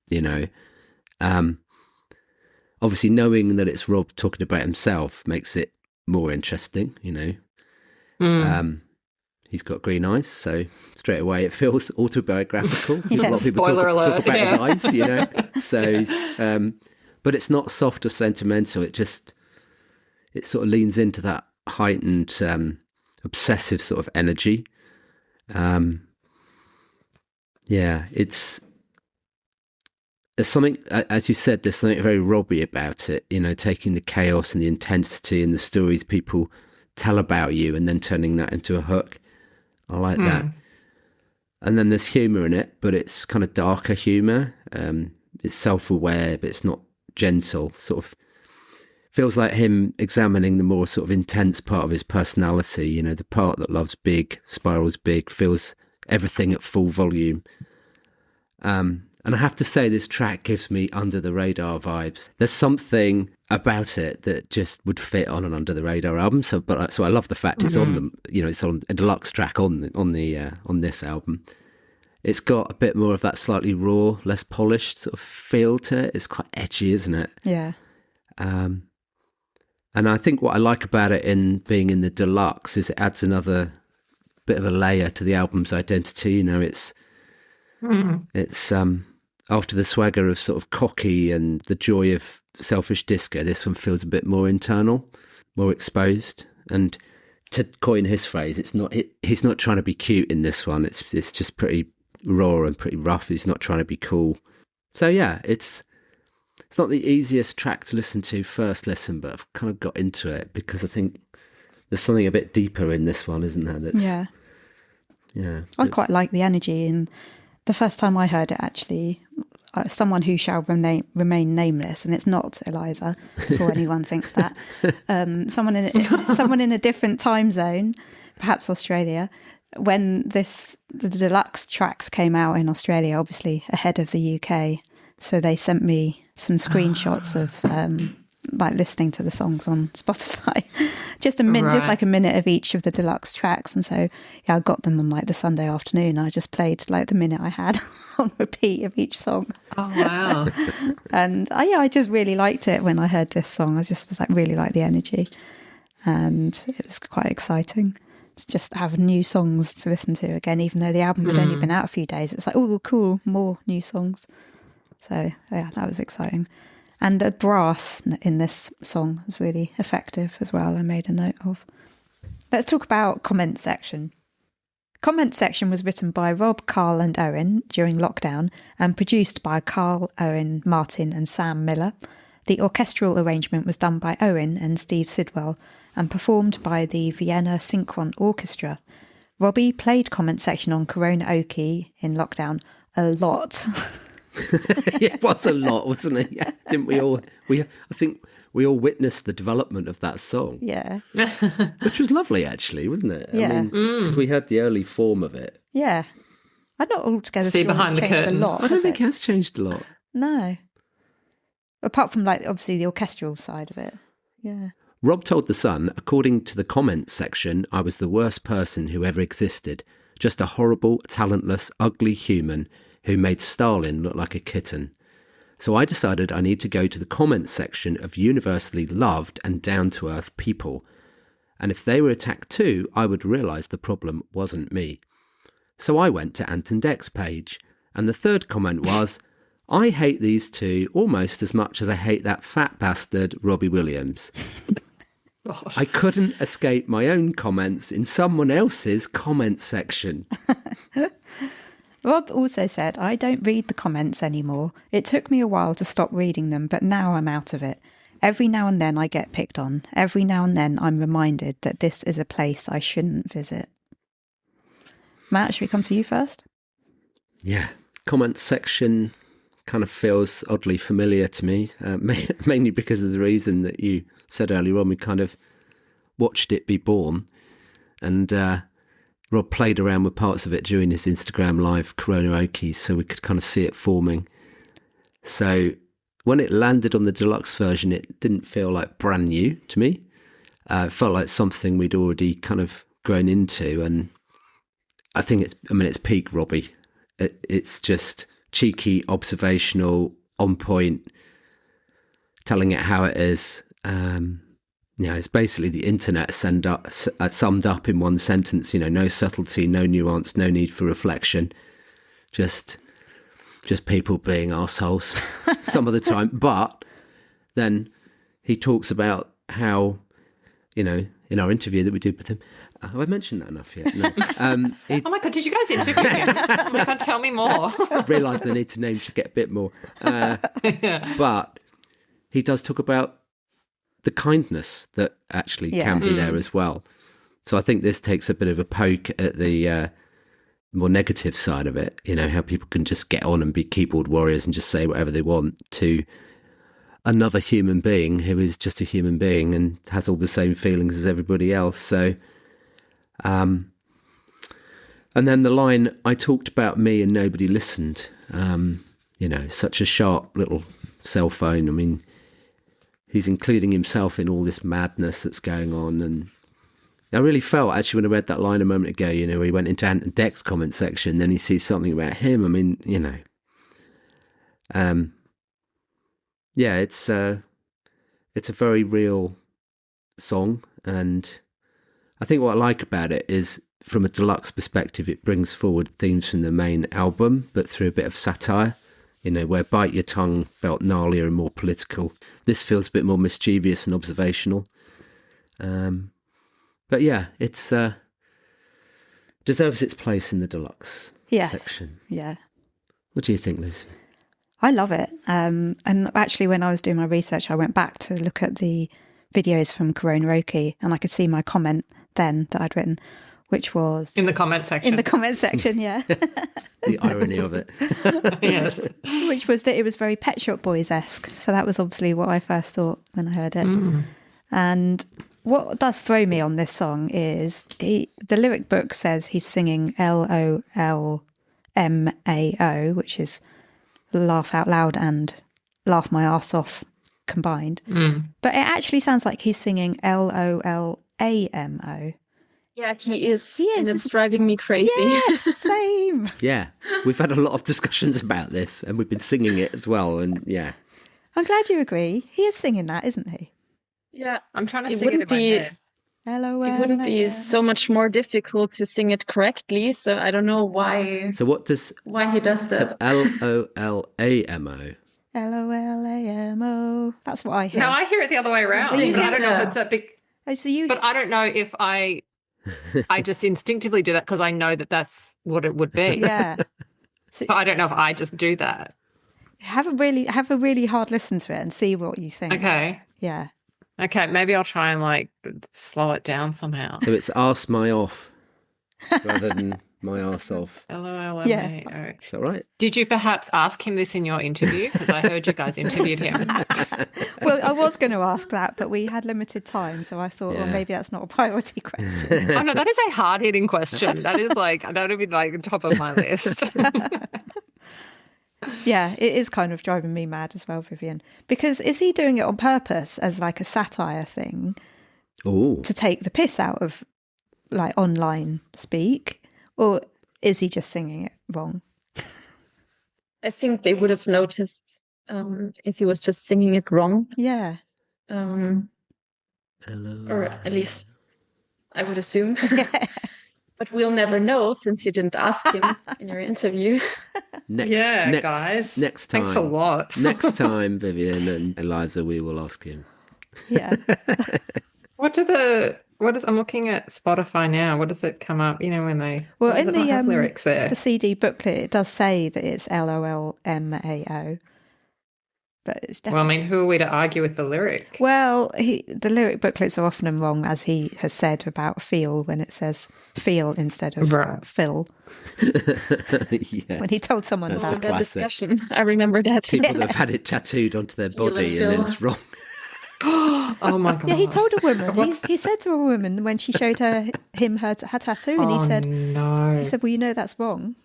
obviously knowing that it's Rob talking about himself makes it more interesting, He's got green eyes, so straight away it feels autobiographical. A lot of people talk about his eyes, So, but it's not soft or sentimental. It sort of leans into that heightened, obsessive sort of energy. There's something, as you said, there's something very Robbie about it. Taking the chaos and the intensity and the stories people tell about you, and then turning that into a hook. I like that. And then there's humour in it, but it's kind of darker humour. It's self-aware, but it's not gentle. Sort of feels like him examining the more sort of intense part of his personality, the part that loves big, spirals big, feels everything at full volume. And I have to say, this track gives me Under the Radar vibes. There's something about it that just would fit on an Under the Radar album. So I love the fact it's on them. It's on a deluxe track on this album. It's got a bit more of that slightly raw, less polished sort of feel to it. It's quite edgy, isn't it? Yeah. And I think what I like about it in being in the deluxe is it adds another bit of a layer to the album's identity. You know, it's after the swagger of sort of Cocky and the joy of Selfish Disco, this one feels a bit more internal, more exposed. And to coin his phrase, he's not trying to be cute in this one. It's just pretty raw and pretty rough. He's not trying to be cool. So yeah, it's not the easiest track to listen to first listen, but I've kind of got into it because I think there's something a bit deeper in this one, isn't there? Yeah. I quite like the energy. And the first time I heard it, actually, someone who shall remain nameless, and it's not Eliza, before anyone thinks that. Someone in a different time zone, perhaps Australia. When the deluxe tracks came out in Australia, obviously ahead of the UK, so they sent me some screenshots of like listening to the songs on Spotify, just like a minute of each of the deluxe tracks. And so yeah, I got them on like the Sunday afternoon. I just played like the minute I had on repeat of each song. Oh wow! And I just really liked it when I heard this song. I just like really liked the energy, and it was quite exciting to just have new songs to listen to again, even though the album had only been out a few days. It's like, oh, cool, more new songs. So yeah, that was exciting. And the brass in this song was really effective as well, I made a note of. Let's talk about comment section. Comment section was written by Rob, Carl and Owen during lockdown and produced by Carl, Owen, Martin and Sam Miller. The orchestral arrangement was done by Owen and Steve Sidwell and performed by the Vienna Synchron Orchestra. Robbie played comment section on Corona Oki in lockdown a lot. It was a lot, wasn't it? Yeah, didn't we all? I think we all witnessed the development of that song. Yeah. Which was lovely, actually, wasn't it? Yeah. Because we heard the early form of it. Yeah. I'm not altogether See sure behind it's the changed curtain. a lot. I don't think it has changed a lot. No. Apart from like obviously the orchestral side of it. Yeah. Rob told The Sun, according to the comments section, I was the worst person who ever existed. Just a horrible, talentless, ugly human who made Stalin look like a kitten. So I decided I need to go to the comments section of universally loved and down-to-earth people. And if they were attacked too, I would realise the problem wasn't me. So I went to Ant and Dec's page, and the third comment was, I hate these two almost as much as I hate that fat bastard Robbie Williams. I couldn't escape my own comments in someone else's comment section. Rob also said, I don't read the comments anymore. It took me a while to stop reading them, but now I'm out of it. Every now and then I get picked on. Every now and then I'm reminded that this is a place I shouldn't visit. Matt, should we come to you first? Yeah, comments section kind of feels oddly familiar to me, mainly because of the reason that you said earlier on. We kind of watched it be born, and Rob played around with parts of it during his Instagram live Karaoke, so we could kind of see it forming. So when it landed on the deluxe version, it didn't feel like brand new to me. It felt like something we'd already kind of grown into, and I think it's peak Robbie. It's just cheeky, observational, on point, telling it how it is. It's basically the internet summed up in one sentence. No subtlety, no nuance, no need for reflection. Just people being arseholes some of the time. But then he talks about how, in our interview that we did with him, have I mentioned that enough yet? No. Oh my God, did you guys interview him? Oh my God, tell me more. Realised I need to name check it a bit more. Yeah. But he does talk about the kindness that actually can be there as well. So I think this takes a bit of a poke at the more negative side of it, how people can just get on and be keyboard warriors and just say whatever they want to another human being who is just a human being and has all the same feelings as everybody else. So, and then the line, I talked about me and nobody listened, such a sharp little cell phone. I mean, he's including himself in all this madness that's going on. And I really felt, actually, when I read that line a moment ago, he went into Ant and Dec's comment section, then he sees something about him. I mean, it's a very real song, and I think what I like about it is, from a Deluxe perspective, it brings forward themes from the main album, but through a bit of satire. Where Bite Your Tongue felt gnarlier and more political, this feels a bit more mischievous and observational. But yeah, it's deserves its place in the Deluxe section. Yeah. What do you think, Liz? I love it. And actually, when I was doing my research, I went back to look at the videos from Koronaroki, and I could see my comment then that I'd written, which was... In the comment section. In the comment section, yeah. The irony of it. Yes. Which was that it was very Pet Shop Boys-esque. So that was obviously what I first thought when I heard it. And what does throw me on this song is the lyric book says he's singing LOLMAO, which is laugh out loud and laugh my arse off combined. But it actually sounds like he's singing LOLAMO. Yeah, he is. And it's driving me crazy. Yes, same. Yeah, we've had a lot of discussions about this, and we've been singing it as well. And yeah, I'm glad you agree. He is singing that, isn't he? Yeah, I'm trying to sing it in my head. LOL. It wouldn't be so much more difficult to sing it correctly. So I don't know why. So what does... Why he does that? So LOLAMO. LOLAMO. That's what I hear. No, I hear it the other way around. I don't know if it's that big... Oh, so you... But I don't know if I just instinctively do that because I know that that's what it would be. Yeah. So I don't know if I just do that. Have a really hard listen to it and see what you think. Okay. Yeah. Okay, maybe I'll try and slow it down somehow. So it's arse my off rather than my arse off. LOLMAO. Yeah. Is that right? Did you perhaps ask him this in your interview? Because I heard you guys interviewed him. Well, I was going to ask that, but we had limited time, so I thought, well, maybe that's not a priority question. Oh no, that is a hard-hitting question. That is that would be top of my list. Yeah, it is kind of driving me mad as well, Vivien. Because is he doing it on purpose as a satire thing? Ooh. To take the piss out of online speak? Or is he just singing it wrong? I think they would have noticed if he was just singing it wrong. Yeah. Hello. Or at least I would assume. But we'll never know since you didn't ask him in your interview. Guys. Next time. Thanks a lot. Next time, Vivien and Eliza, we will ask him. Yeah. I'm looking at Spotify now. What does it come up? When they in the have lyrics there. The CD booklet, it does say that it's LOLMAO. But it's definitely... who are we to argue with the lyric? Well, the lyric booklets are often wrong, as he has said about feel, when it says feel instead of fill. Yes. When he told someone That's about the that classic. discussion, I remember that. People that have had it tattooed onto their body and then it's wrong. Oh my god! Yeah, he told a woman. He said to a woman when she showed him her tattoo, and he said, "No." He said, "Well, that's wrong."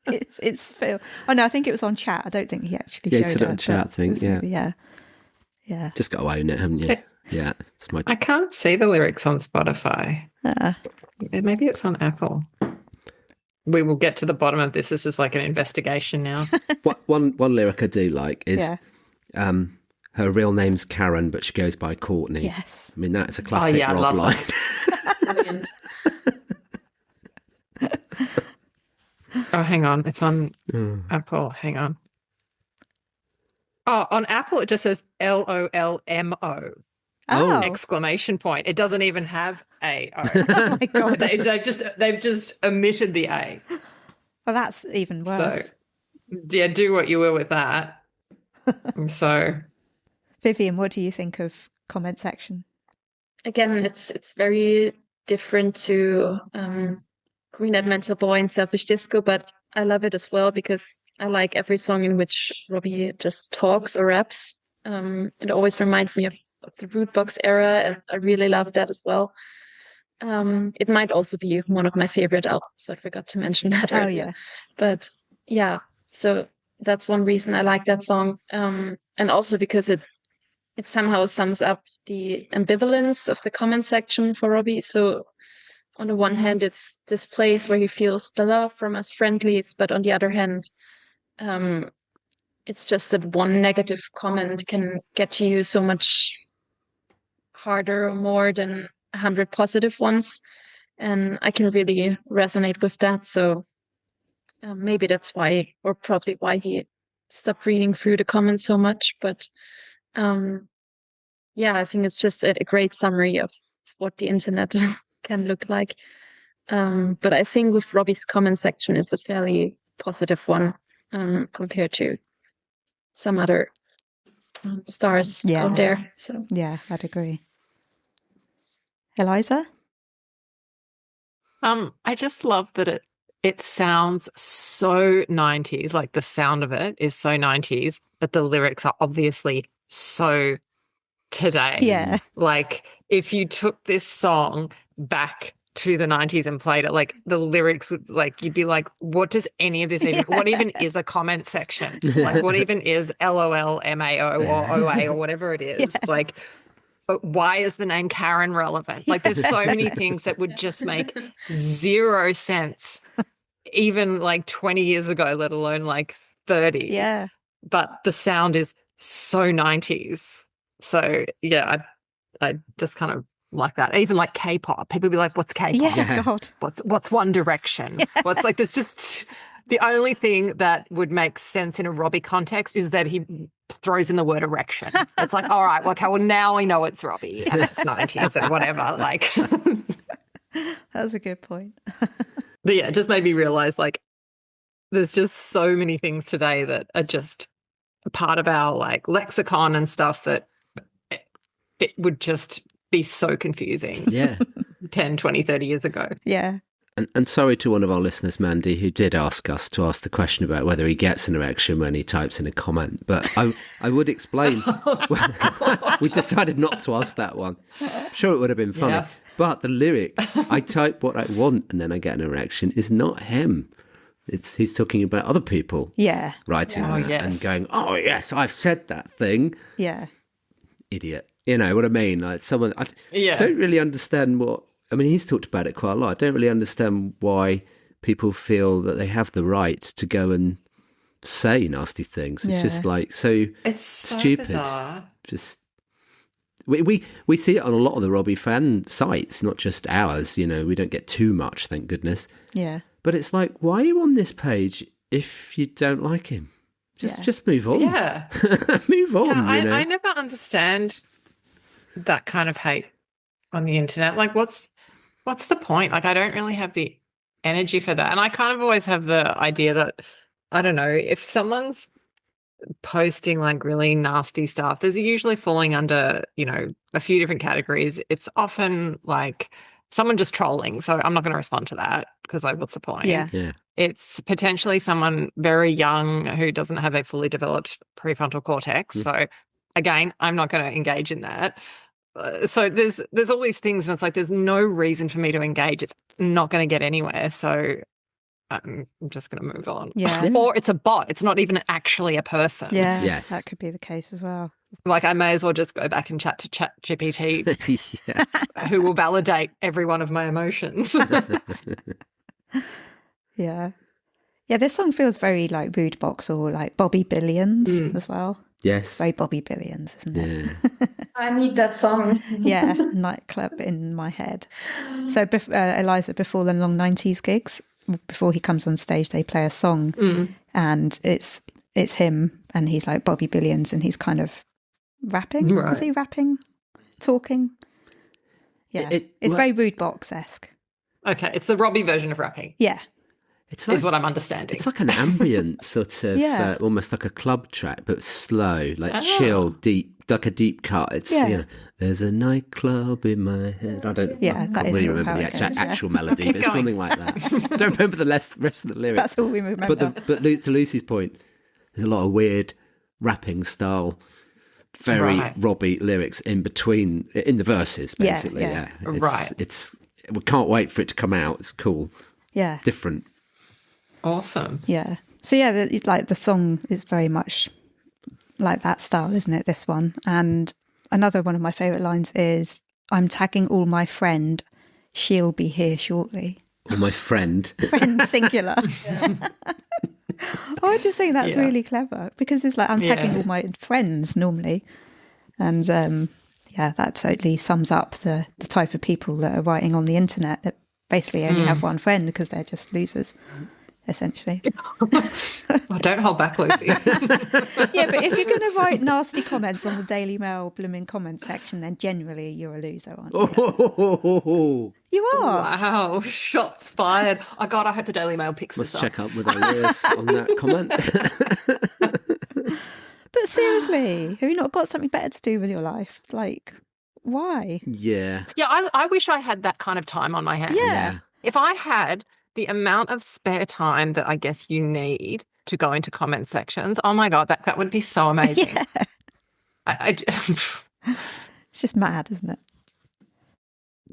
It's Phil. Oh no, I think it was on chat. I don't think he actually. Yeah, showed he said it her, on chat. I think. Yeah. Just got to own it, haven't you? Yeah, it's my. I can't see the lyrics on Spotify. Maybe it's on Apple. We will get to the bottom of this. This is like an investigation now. One lyric I do like is. Her real name's Karen, but she goes by Courtney. Yes. I mean, that's a classic Rob line. Brilliant. Oh, hang on. It's on Apple. Hang on. Oh, on Apple, it just says LOLMO. Oh. Exclamation point. It doesn't even have A. Oh my god. They've just omitted the A. Well, that's even worse. So, yeah, do what you will with that. So, Vivien, what do you think of comment section? Again, it's very different to Green Eyed Mental Boy and Selfish Disco, but I love it as well because I like every song in which Robbie just talks or raps. It always reminds me of the Rootbox era, and I really love that as well. It might also be one of my favorite albums. I forgot to mention that earlier. Yeah. But yeah, so that's one reason I like that song. And also because it somehow sums up the ambivalence of the comment section for Robbie. So on the one hand, it's this place where he feels the love from us friendlies, but on the other hand, it's just that one negative comment can get you so much harder or more than 100 positive ones. And I can really resonate with that. So maybe that's why, or probably why he stopped reading through the comments so much. But yeah, I think it's just a great summary of what the internet can look like. But I think with Robbie's comment section, it's a fairly positive one compared to some other stars out there. So yeah, I'd agree. Eliza? I just love that it sounds so 90s, like the sound of it is so 90s, but the lyrics are obviously so today. Yeah. Like if you took this song back to the 90s and played it, like the lyrics would, like, you'd be like, what does any of this even, what even is a comment section? Like what even is LOL, MAO or OA or whatever it is? Like, but why is the name Karen relevant? Like there's so many things that would just make zero sense, even like 20 years ago, let alone like 30. Yeah. But the sound is so 90s. So yeah, I just kind of like that. Even like K-pop. People be like, what's K-pop? Yeah, God. What's One Direction? What's like, there's just the only thing that would make sense in a Robbie context is that he throws in the word erection. It's like, all right, okay, well now we know it's Robbie and it's 90s and whatever. Like That's a good point. But yeah, it just made me realize like there's just so many things today that are just a part of our like lexicon and stuff that it would just be so confusing. Yeah. 10, 20, 30 years ago. Yeah. And sorry to one of our listeners, Mandy, who did ask us to ask the question about whether he gets an erection when he types in a comment. But I would explain. We decided not to ask that one. I'm sure it would have been funny. Yeah. But the lyric, I type what I want and then I get an erection, is not him. He's talking about other people. Yeah. Writing that and going, oh, yes, I've said that thing. Yeah. Idiot. You know what I mean? Like someone, I don't really understand what, I mean, he's talked about it quite a lot. I don't really understand why people feel that they have the right to go and say nasty things. It's just like it's stupid. Bizarre. Just we see it on a lot of the Robbie fan sites, not just ours. You know, we don't get too much, thank goodness. Yeah. But it's like, why are you on this page if you don't like him? Just move on. Yeah. Move on. Yeah, you know? I never understand that kind of hate on the internet. Like, what's the point? Like, I don't really have the energy for that. And I kind of always have the idea that, I don't know, if someone's posting like really nasty stuff, there's usually falling under, you know, a few different categories. It's often like someone just trolling. So I'm not going to respond to that because like, what's the point? Yeah. It's potentially someone very young who doesn't have a fully developed prefrontal cortex. So again, I'm not going to engage in that. So there's all these things and it's like there's no reason for me to engage. It's not going to get anywhere. So I'm just going to move on. Yeah. Or it's a bot. It's not even actually a person. Yeah. Yes. That could be the case as well. Like I may as well just go back and chat to ChatGPT who will validate every one of my emotions. Yeah. Yeah, this song feels very like Rude Box or like Bobby Billions as well. Yes. Very Bobby Billions, isn't it? Yeah. I need that song. Yeah, nightclub in my head. So Eliza, before the long 90s gigs, before he comes on stage, they play a song and it's him and he's like Bobby Billions and he's kind of rapping. Right. Is he rapping? Talking? Yeah. It's very Rude Box-esque. Okay, it's the Robbie version of rapping. Yeah. It's like, is what I'm understanding. It's like an ambient sort of, almost like a club track, but slow, like chill, deep, like a deep cut. It's, you know, there's a nightclub in my head. I can't really remember the actual melody, but it's something like that. I don't remember the rest of the lyrics. That's all we remember. But to Lucy's point, there's a lot of weird rapping style, very Robbie lyrics in between, in the verses, basically. Yeah. It's we can't wait for it to come out. It's cool. Yeah. Different. Awesome. Yeah. So yeah, the song is very much like that style, isn't it? This one. And another one of my favourite lines is, "I'm tagging all my friend. She'll be here shortly." All my friend. Friend singular. I just think that's really clever because it's like I'm tagging all my friends normally, and yeah, that totally sums up the type of people that are writing on the internet that basically only have one friend because they're just losers, essentially. Well, don't hold back, Lucy. Yeah, but if you're going to write nasty comments on the Daily Mail blooming comment section, then generally you're a loser, aren't you? Oh, You are. Wow, shots fired. Oh, God, I hope the Daily Mail picks must this check up. up with our lawyers on that comment. But seriously, have you not got something better to do with your life? Like, why? Yeah. Yeah, I wish I had that kind of time on my hands. Yeah. If I had the amount of spare time that I guess you need to go into comment sections, oh my God, that would be so amazing. Yeah. It's just mad, isn't it?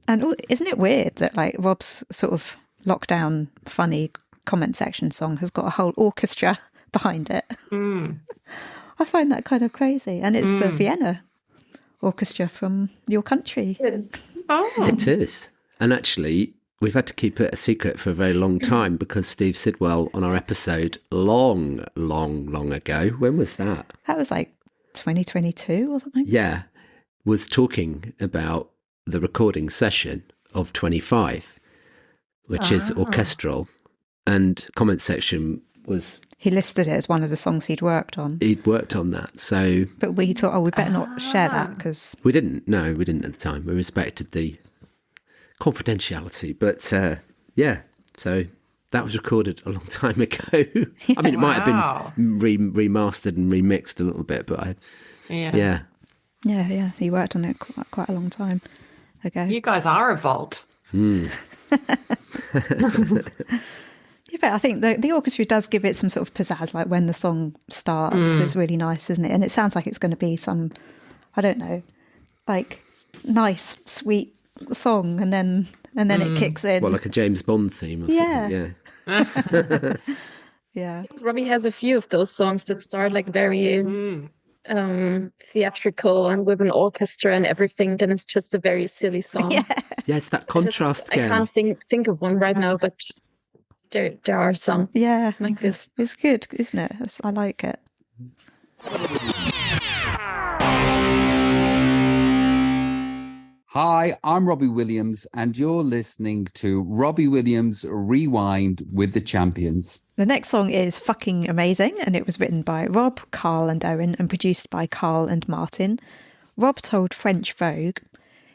And isn't it weird that like Rob's sort of lockdown funny comment section song has got a whole orchestra behind it? I find that kind of crazy. And it's the Vienna orchestra from your country. Oh. It is. And actually, we've had to keep it a secret for a very long time because Steve Sidwell on our episode long ago, when was that? That was like 2022 or something? Yeah, was talking about the recording session of 25, which is orchestral, and comment section was... He listed it as one of the songs he'd worked on. He'd worked on that, so... But we thought, we better not share that because... We didn't at the time. We respected the confidentiality. But, yeah, so that was recorded a long time ago. I mean, it might have been remastered and remixed a little bit, but Yeah, he worked on it quite a long time ago. You guys are a vault. Yeah, but I think the orchestra does give it some sort of pizzazz, like when the song starts, it's really nice, isn't it? And it sounds like it's going to be some, I don't know, like nice, sweet song, and then it kicks in. well, like a James Bond theme or something, yeah. Yeah. Robbie has a few of those songs that start like very theatrical and with an orchestra and everything. Then it's just a very silly song. Yes, that contrast again. I can't think of one right now, but there are some. Yeah, like this. It's good, isn't it? I like it. Hi, I'm Robbie Williams, and you're listening to Robbie Williams Rewind with the Champions. The next song is fucking amazing, and it was written by Rob, Carl and Owen and produced by Carl and Martin. Rob told French Vogue,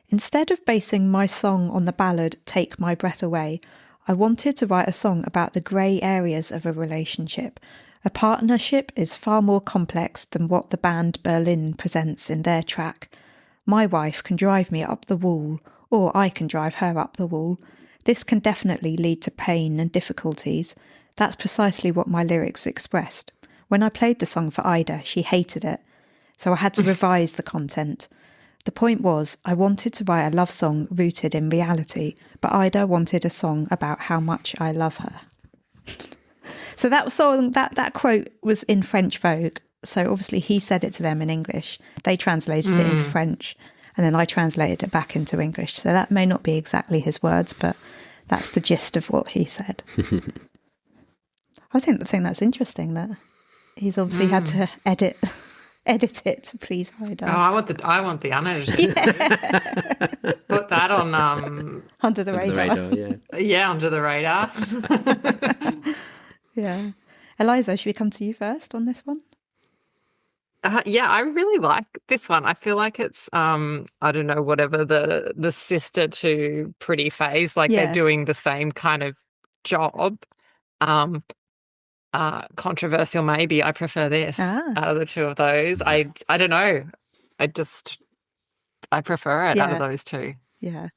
"Instead of basing my song on the ballad Take My Breath Away, I wanted to write a song about the grey areas of a relationship. A partnership is far more complex than what the band Berlin presents in their track. My wife can drive me up the wall, or I can drive her up the wall. This can definitely lead to pain and difficulties. That's precisely what my lyrics expressed. When I played the song for Ida, she hated it, so I had to revise the content. The point was, I wanted to write a love song rooted in reality, but Ida wanted a song about how much I love her." So that quote was in French Vogue. So obviously he said it to them in English. They translated it into French, and then I translated it back into English. So that may not be exactly his words, but that's the gist of what he said. I think that's interesting that he's obviously had to edit it to please Ida. Oh, I want the unedited. Put that on under the radar. Yeah, under the radar. Yeah. Eliza, should we come to you first on this one? Yeah, I really like this one. I feel like it's I don't know, whatever the sister to Pretty Face, like they're doing the same kind of job. Controversial maybe. I prefer this out of the two of those. I don't know. I prefer it out of those two. Yeah.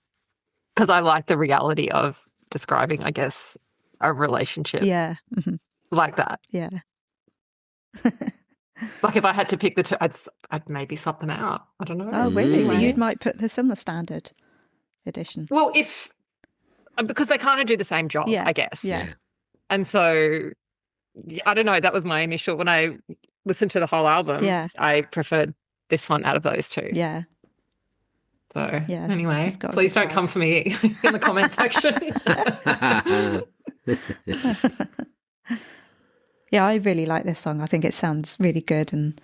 Because I like the reality of describing, I guess, a relationship. Yeah. Mm-hmm. Like that. Yeah. Like if I had to pick the two, I'd maybe swap them out. I don't know. Oh, really? So you might put this in the standard edition? Well, because they kind of do the same job, I guess. Yeah. And so, I don't know. That was my initial, when I listened to the whole album, I preferred this one out of those two. Yeah. So, anyway, please don't come for me in the comment section. Yeah, I really like this song. I think it sounds really good, and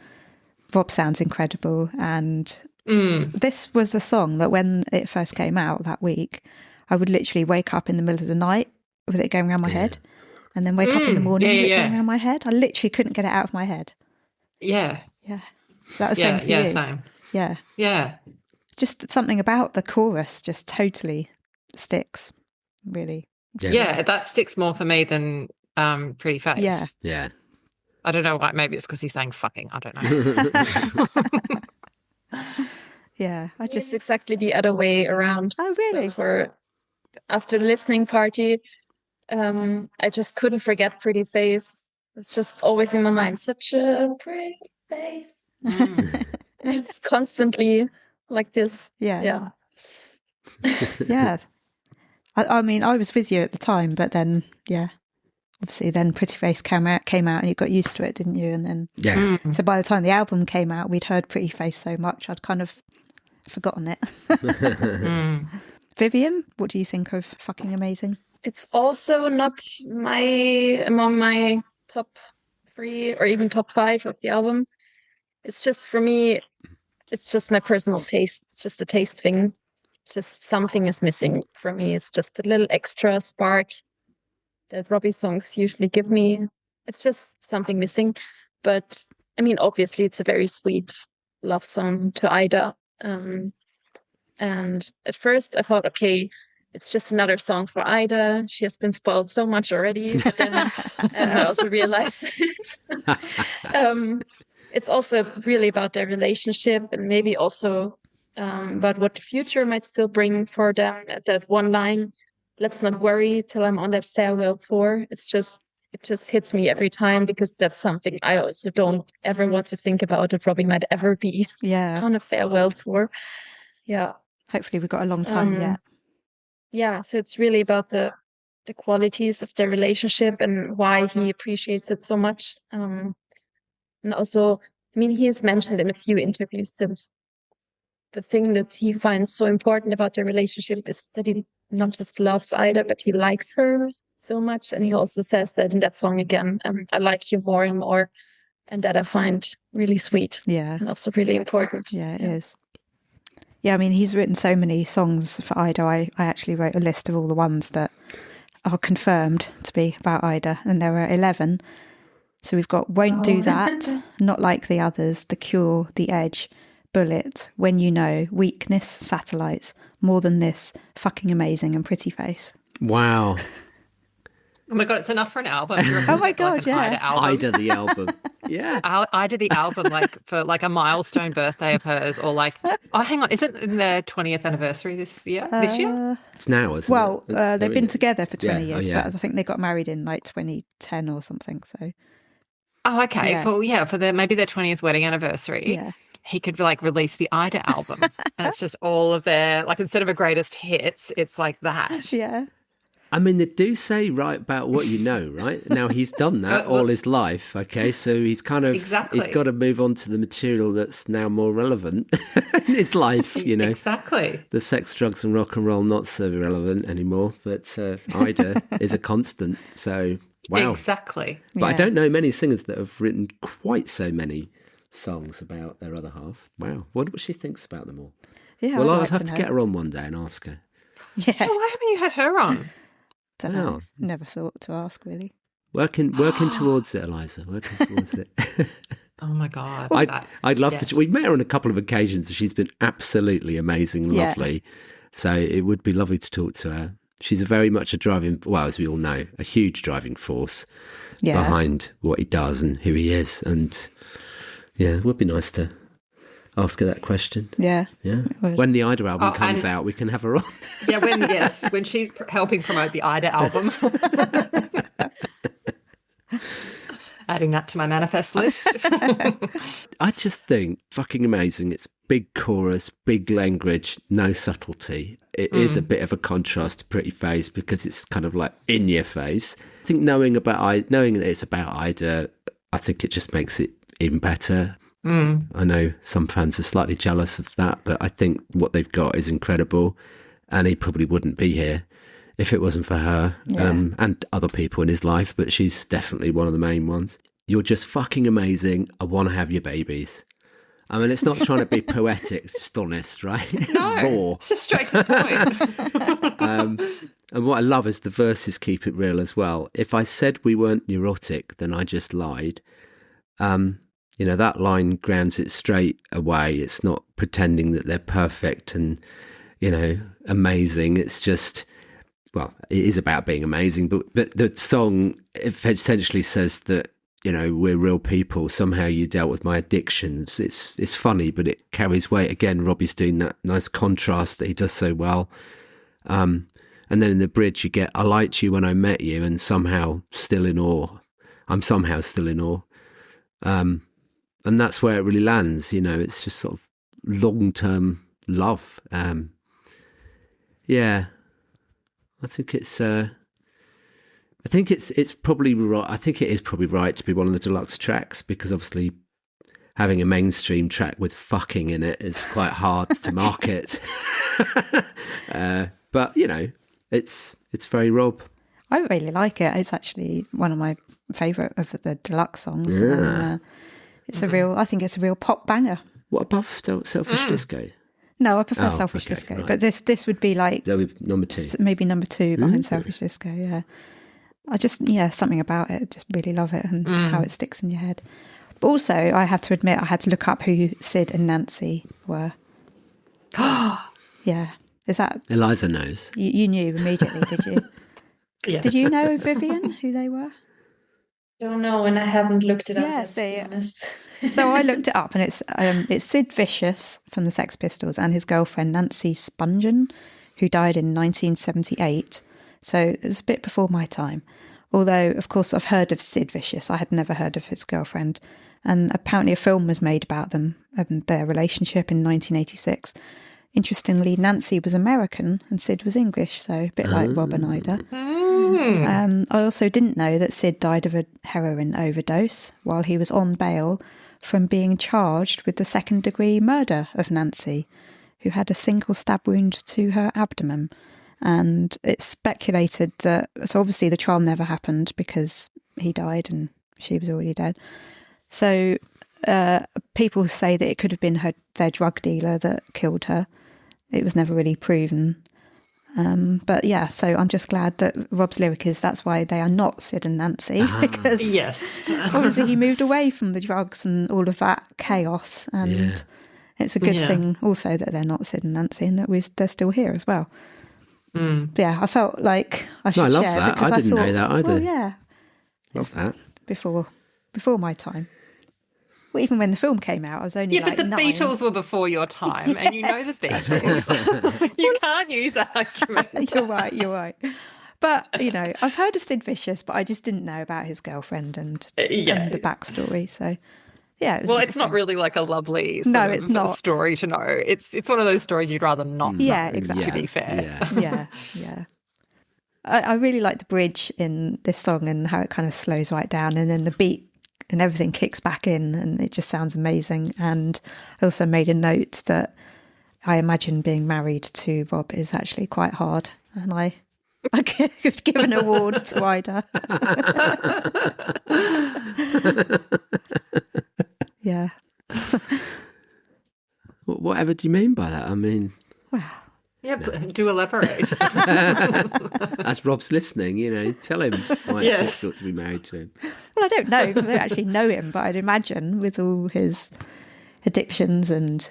Rob sounds incredible, and This was a song that when it first came out that week, I would literally wake up in the middle of the night with it going around my head, and then wake up in the morning with it going around my head. I literally couldn't get it out of my head. Yeah. Yeah. Is that the same for you? Yeah, same. Yeah. Yeah. Just something about the chorus just totally sticks, really. Yeah, that sticks more for me than Pretty Face. Yeah. Yeah. I don't know why. Maybe it's because he's saying fucking. I don't know. Yeah. It's exactly the other way around. Oh, really? So after the listening party, I just couldn't forget Pretty Face. It's just always in my mind. Such a pretty face. It's constantly like this. Yeah. Yeah. I mean, I was with you at the time, but then, obviously then Pretty Face came out and you got used to it, didn't you? And then, so by the time the album came out, we'd heard Pretty Face so much, I'd kind of forgotten it. Vivien, what do you think of Fucking Amazing? It's also not among my top 3 or even top 5 of the album. It's just, for me, it's just my personal taste. It's just a taste thing. Just something is missing for me. It's just a little extra spark that Robbie songs usually give me. It's just something missing. But I mean, obviously, it's a very sweet love song to Ida. And at first I thought, okay, it's just another song for Ida. She has been spoiled so much already. But then I also realized it's also really about their relationship, and maybe also about what the future might still bring for them. At that one line, let's not worry till I'm on that farewell tour. It just hits me every time, because that's something I also don't ever want to think about, if Robbie might ever be on a farewell tour. Yeah. Hopefully we've got a long time yet. Yeah, so it's really about the qualities of their relationship and why he appreciates it so much. And also, I mean, he has mentioned in a few interviews that the thing that he finds so important about their relationship is that he not just loves Ida, but he likes her so much. And he also says that in that song again, I like you more and more. And that I find really sweet. Yeah. And also really important. Yeah, it is. Yeah, I mean, he's written so many songs for Ida. I actually wrote a list of all the ones that are confirmed to be about Ida, and there were 11. So we've got Won't Do That, Not Like the Others, The Cure, The Edge, Bullet, When You Know, Weakness, Satellites, More Than This, Fucking Amazing, and Pretty Face. Wow. Oh my God, it's enough for an album. Oh my God, yeah. Ida album. Ida the album. Yeah. Ida the album, like for like a milestone birthday of hers, or like, oh, hang on, is it in their 20th anniversary this year? It's now, isn't it? They've been together for 20 years, yeah. but I think they got married in like 2010 or something. So. Oh, okay. Yeah. For maybe their 20th wedding anniversary. Yeah. He could like release the Ida album, and it's just all of their, like, instead of a greatest hits, it's like that. Yeah. I mean, they do say right about what you know, right? Now, he's done that all his life, okay? So he's kind of, he's got to move on to the material that's now more relevant in his life, you know? Exactly. The sex, drugs and rock and roll, not so relevant anymore, but Ida is a constant, so wow. Exactly. But I don't know many singers that have written quite so many songs about their other half. Wow. Wonder what she thinks about them all. Yeah, well, I'll like have to get her on one day and ask her. Yeah. So why haven't you had her on? Don't know. Never thought to ask, really. Working towards it, Eliza. Working towards it. Oh my God. I'd love to. We've met her on a couple of occasions, and she's been absolutely amazing and lovely. So it would be lovely to talk to her. She's very much a driving, well, as we all know, a huge driving force behind what he does and who he is. And yeah, it would be nice to ask her that question. Yeah. When the Ida album comes out, we can have her on. Yeah, when she's helping promote the Ida album. Adding that to my manifest list. I just think Fucking Amazing. It's big chorus, big language, no subtlety. It is a bit of a contrast to Pretty Face, because it's kind of like in your face. I think knowing that it's about Ida, I think it just makes it even better. I know some fans are slightly jealous of that, but I think what they've got is incredible, and he probably wouldn't be here if it wasn't for her and other people in his life, but she's definitely one of the main ones. You're just fucking amazing. I want to have your babies. I mean, it's not trying to be poetic, it's just honest, right? No, Raw. it's just straight to the point. And what I love is the verses keep it real as well. If I said we weren't neurotic, then I just lied. That line grounds it straight away. It's not pretending that they're perfect and, amazing. It's just, well, it is about being amazing, but the song essentially says that, we're real people. Somehow you dealt with my addictions. It's funny, but it carries weight. Again, Robbie's doing that nice contrast that he does so well. And then in the bridge, you get, I liked you when I met you and somehow still in awe. I'm somehow still in awe. And that's where it really lands. It's just sort of long-term love. Yeah, I think it's probably right. I think it is probably right to be one of the deluxe tracks, because obviously having a mainstream track with fucking in it is quite hard to market. But it's very Rob. I really like it. It's actually one of my favourite of the deluxe songs. Yeah. And, it's I think it's a real pop banger. What above Selfish Disco? No, I prefer Selfish Disco, right. but this would be like That would be number 2. maybe number 2 behind Selfish Disco. Yeah, I just something about it. Just really love it and how it sticks in your head. But also, I have to admit, I had to look up who Sid and Nancy were. Yeah, is that Eliza knows. you knew immediately? Did you? Yes. Did you know, Vivien, who they were? Don't know, and I haven't looked it up. Yeah, yet, to be honest. So I looked it up, and it's Sid Vicious from the Sex Pistols and his girlfriend Nancy Spungen, who died in 1978. So it was a bit before my time. Although, of course, I've heard of Sid Vicious. I had never heard of his girlfriend. And apparently a film was made about them and their relationship in 1986. Interestingly, Nancy was American and Sid was English, so a bit like Rob and Ida. I also didn't know that Sid died of a heroin overdose while he was on bail from being charged with the second-degree murder of Nancy, who had a single stab wound to her abdomen. And it's speculated that, so obviously the trial never happened because he died and she was already dead. So people say that it could have been their drug dealer that killed her. It was never really proven. But yeah, so I'm just glad that Rob's lyric is that's why they are not Sid and Nancy, because Yes. obviously he moved away from the drugs and all of that chaos, and it's a good thing also that they're not Sid and Nancy and that they're still here as well. But yeah, I felt like I should I love share that. because I didn't thought, know that either. well, yeah, Love that. before my time. Well, even when the film came out, I was only But the 9. Beatles were before your time, and you know the Beatles. You can't use that argument. You're right. But, I've heard of Sid Vicious, but I just didn't know about his girlfriend and the backstory. So, yeah. It's not really like a lovely it's not. story to know. It's one of those stories you'd rather not know, exactly. to be fair. Yeah. I really like the bridge in this song and how it kind of slows right down, and then the beat and everything kicks back in and it just sounds amazing. And I also made a note that I imagine being married to Rob is actually quite hard, and I could give an award to Ida. Yeah. Whatever do you mean by that? I mean... Wow. Yeah, do elaborate. As Rob's listening, tell him why it's difficult to be married to him. Well, I don't know because I don't actually know him, but I'd imagine with all his addictions and,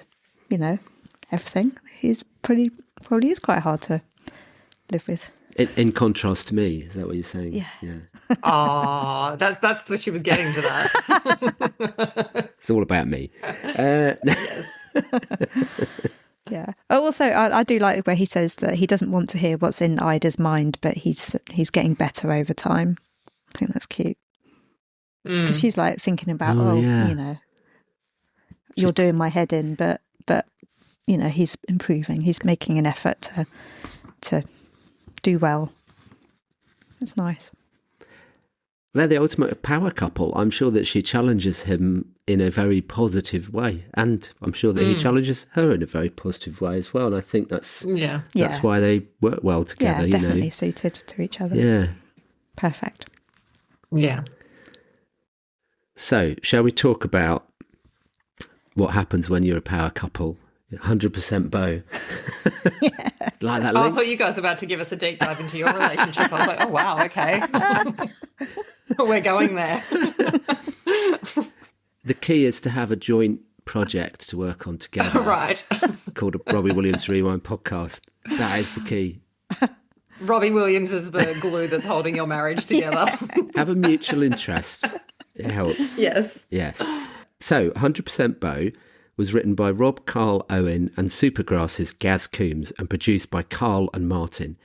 everything, he's probably is quite hard to live with. In contrast to me, is that what you're saying? Yeah. Oh, that's what she was getting to that. It's all about me. Yes. Yeah. Also, I do like where he says that he doesn't want to hear what's in Ida's mind, but he's getting better over time. I think that's cute. Because she's like thinking about, you're doing my head in, but he's improving. He's making an effort to do well. It's nice. They're the ultimate power couple. I'm sure that she challenges him in a very positive way, and I'm sure that he challenges her in a very positive way as well. And I think that's why they work well together. Yeah, definitely suited to each other. Yeah, perfect. Yeah. So, shall we talk about what happens when you're a power couple. 100% Beau. Like that Oh, I link? thought you guys were about to give us a deep dive into your relationship. I was like, oh, wow, okay. We're going there. The key is to have a joint project to work on together. Right. Called a Robbie Williams Rewind podcast. That is the key. Robbie Williams is the glue that's holding your marriage together. Have a mutual interest. It helps. Yes. Yes. So, 100% Beau was written by Rob, Carl, Owen and Supergrass's Gaz Coombs and produced by Carl and Martin.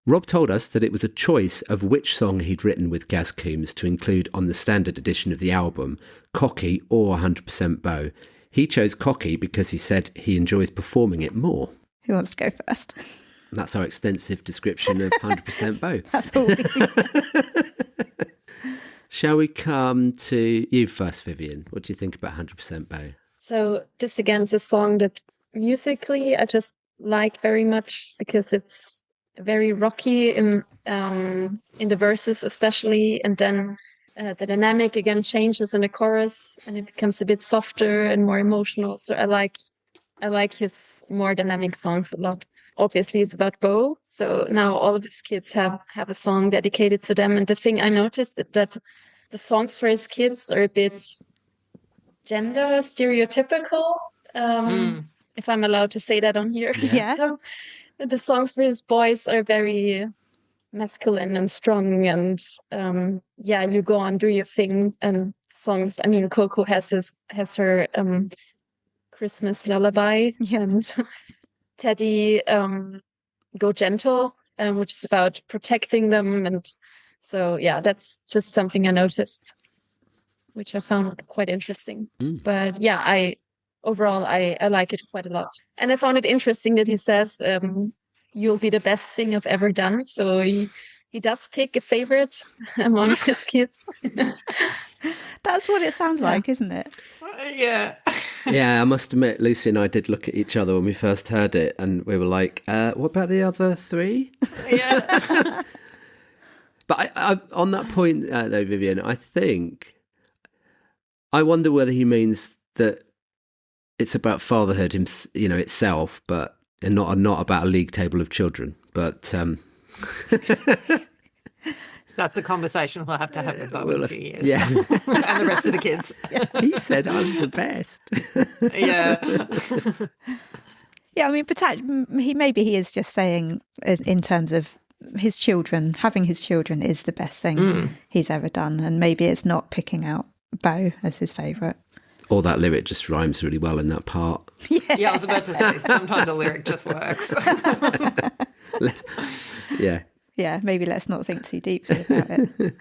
Rob told us that it was a choice of which song he'd written with Gaz Coombs to include on the standard edition of the album, Cocky or 100% Beau. He chose Cocky because he said he enjoys performing it more. Who wants to go first? That's our extensive description of 100% Beau. That's all. Shall we come to you first, Vivien? What do you think about 100% Beau? So this again is a song that musically I just like very much because it's very rocky in the verses especially, and then the dynamic again changes in the chorus and it becomes a bit softer and more emotional. So I like his more dynamic songs a lot. Obviously it's about Beau, so now all of his kids have a song dedicated to them. And the thing I noticed is that the songs for his kids are a bit gender stereotypical, if I'm allowed to say that on here. Yeah. So the songs for his boys are very masculine and strong and you go on, do your thing. And songs, I mean, Coco has her Christmas lullaby, and Teddy Go Gentle, which is about protecting them. And so yeah, that's just something I noticed, which I found quite interesting. But yeah, I like it quite a lot. And I found it interesting that he says, you'll be the best thing I've ever done. So he does pick a favorite among his kids. That's what it sounds like, isn't it? Yeah. Yeah, I must admit, Lucy and I did look at each other when we first heard it and we were like, what about the other three? Yeah. But I on that point, though, Vivien, I wonder whether he means that it's about fatherhood, itself, but and not about a league table of children. But that's a conversation we'll have to have with Beau in a few years. Yeah, and the rest of the kids. He said I was the best. Yeah. Yeah, I mean, maybe he is just saying in terms of his children, having his children is the best thing he's ever done, and maybe it's not picking out Beau as his favourite. Or that lyric just rhymes really well in that part. Yeah, I was about to say, sometimes a lyric just works. Yeah. Yeah, maybe let's not think too deeply about it.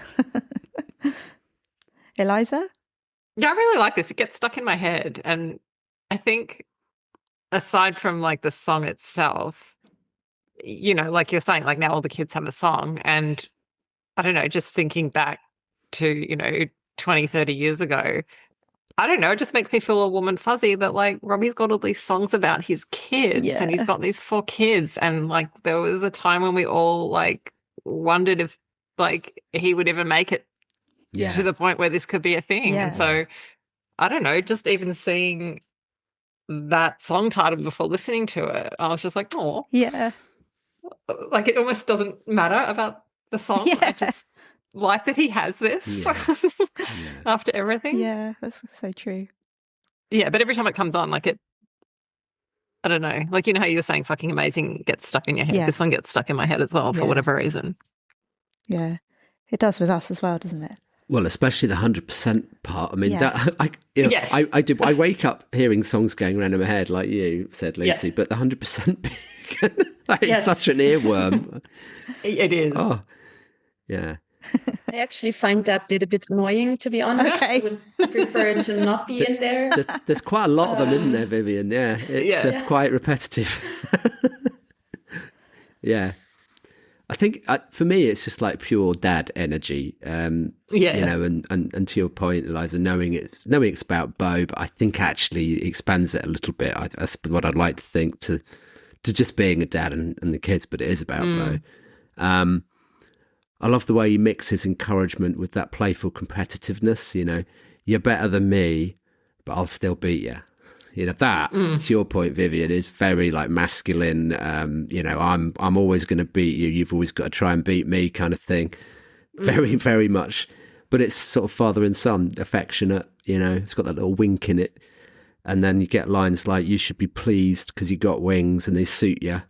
Eliza? Yeah, I really like this. It gets stuck in my head. And I think aside from like the song itself, like you're saying, like now all the kids have a song. And I don't know, just thinking back to, 20, 30 years ago, I don't know, it just makes me feel a woman fuzzy that like Robbie's got all these songs about his kids and he's got these 4 kids. And like there was a time when we all like wondered if like he would ever make it to the point where this could be a thing. Yeah. And so I don't know, just even seeing that song title before listening to it, I was just like, oh. Yeah. Like it almost doesn't matter about the song. Yeah. I just like that he has this after everything. Yeah, that's so true. Yeah, but every time it comes on, like I don't know, like how you were saying fucking amazing gets stuck in your head. Yeah. This one gets stuck in my head as well for whatever reason. Yeah, it does with us as well, doesn't it? Well, especially the 100% part. I mean, Yes. I wake up hearing songs going around in my head, like you said, Lucy, but the 100% that is such an earworm. It is. Oh, yeah. I actually find that bit a bit annoying, to be honest. Okay. I would prefer it to not be in there. There's quite a lot of them, isn't there, Vivien? Yeah, it's quite repetitive. Yeah. I think for me, it's just like pure dad energy. And to your point, Eliza, knowing it's about Beau, but I think actually it expands it a little bit. That's what I'd like to think to just being a dad and the kids, but it is about Beau. I love the way he mixes encouragement with that playful competitiveness. You're better than me, but I'll still beat you. You know, that, to your point, Vivien, is very like masculine. You know, I'm always going to beat you. You've always got to try and beat me kind of thing. Very, very much. But it's sort of father and son, affectionate, you know, it's got that little wink in it. And then you get lines like, you should be pleased because you got wings and they suit you,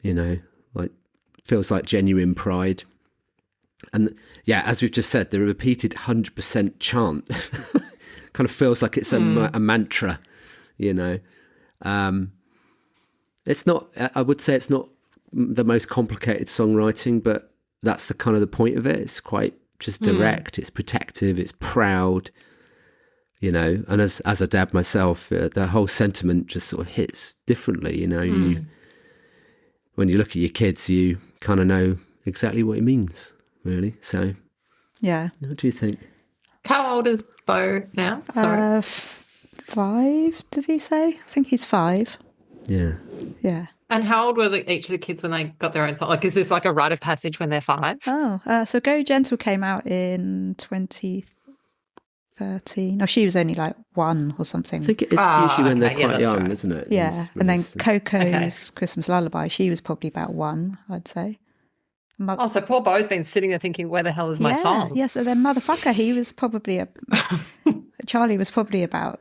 you know, like feels like genuine pride. And yeah, as we've just said, the repeated 100% chant kind of feels like it's a mantra, you know. It's not, I would say it's not the most complicated songwriting, but that's the kind of the point of it. It's quite just direct, it's protective, it's proud, you know. And as a dad myself, the whole sentiment just sort of hits differently, you know. When you look at your kids, you kind of know exactly what it means, really. So, yeah. What do you think? How old is Beau now? Sorry. 5, did he say? I think he's 5. Yeah. Yeah. And how old were each of the kids when they got their own song? Like, is this like a rite of passage when they're 5? Oh, so Go Gentle came out in 2013. No, she was only like 1 or something. I think it's usually when they're quite young, right. isn't it? Yeah. And then Coco's Christmas Lullaby, she was probably about 1, I'd say. So poor Beau's been sitting there thinking, where the hell is my song? Yeah, so then Motherfucker, he was probably Charlie was probably about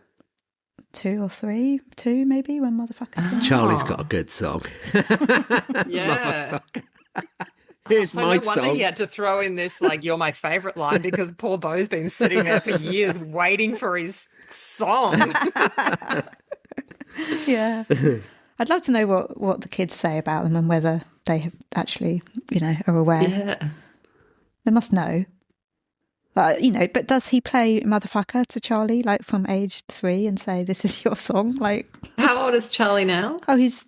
2 or 3, 2 maybe, when Motherfucker came out. Charlie's got a good song. Yeah. Here's So my no wonder song. he had to throw in this, like, you're my favourite line, because poor Beau's been sitting there for years waiting for his song. Yeah. I'd love to know what the kids say about them and whether they have actually, you know, are aware. Yeah. They must know. But, you know, but does he play Motherfucker to Charlie, like from age 3 and say, this is your song? Like, How old is Charlie now? oh, he's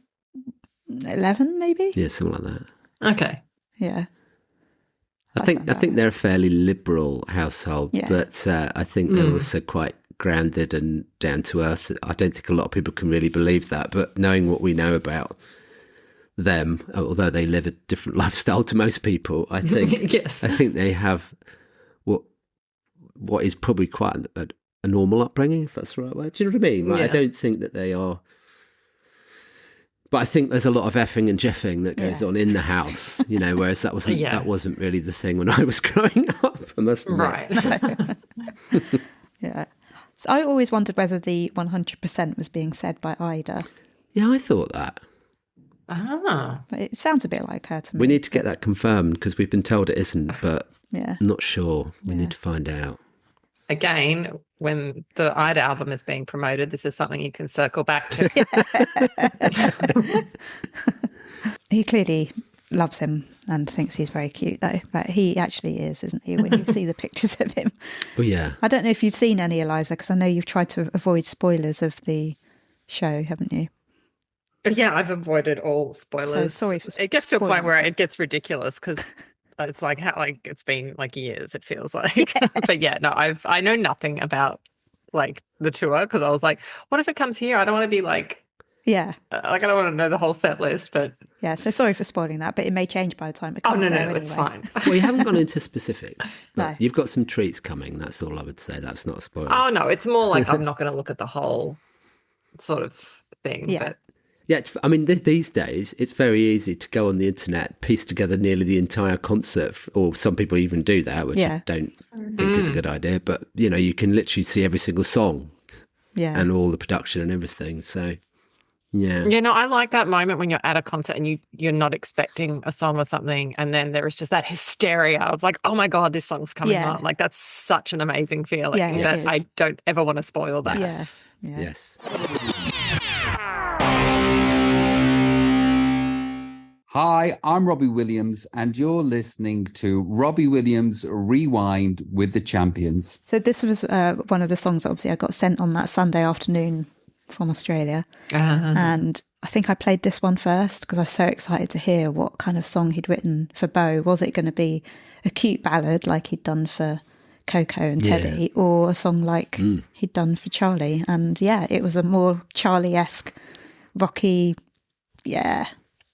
11 maybe? Yeah, something like that. Okay. Yeah. I think they're a fairly liberal household, but I think they're also quite grounded and down to earth. I don't think a lot of people can really believe that, but knowing what we know about them, although they live a different lifestyle to most people, I think Yes. I think they have what is probably quite a normal upbringing, if that's the right word. Do you know what I mean? Like, I don't think that they are. But I think there's a lot of effing and jeffing that goes on in the house, you know, whereas that wasn't really the thing when I was growing up, I must admit. Right. Yeah. So I always wondered whether the 100% was being said by Ida. Yeah, I thought that. Ah. But it sounds a bit like her to me. We need to get that confirmed because we've been told it isn't, but I'm not sure. We need to find out. Again, when the Ida album is being promoted, this is something you can circle back to. He clearly loves him and thinks he's very cute, though. But he actually is, isn't he, when you see the pictures of him? Oh, yeah. I don't know if you've seen any, Eliza, because I know you've tried to avoid spoilers of the show, haven't you? Yeah, I've avoided all spoilers. So sorry for It gets to a spoiling. point where it gets ridiculous because it's like it's been like years, it feels like. But yeah, no, I know nothing about like the tour because I was like, what if it comes here? I don't want to be like, Yeah. I don't want to know the whole set list, but Yeah, so sorry for spoiling that, but it may change by the time it comes no, there it's anyway. fine. Well, you haven't gone into specifics. But No. You've got some treats coming. That's all I would say. That's not a spoiler. Oh no, it's more like I'm not going to look at the whole sort of thing. Yeah. But Yeah, I mean, these days, it's very easy to go on the internet, piece together nearly the entire concert, or some people even do that, which I don't think is a good idea. But, you know, you can literally see every single song and all the production and everything. So, yeah. you know, I like that moment when you're at a concert and you're not expecting a song or something, and then there is just that hysteria of like, oh my God, this song's coming on. Like, that's such an amazing feeling that I don't ever want to spoil that. Yeah. Yes. Hi, I'm Robbie Williams, and you're listening to Robbie Williams Rewind with the Champions. So this was one of the songs that obviously I got sent on that Sunday afternoon from Australia. And I think I played this one first because I was so excited to hear what kind of song he'd written for Beau. Was it going to be a cute ballad like he'd done for Coco and Teddy, or a song like he'd done for Charlie? And yeah, it was a more Charlie-esque, rocky,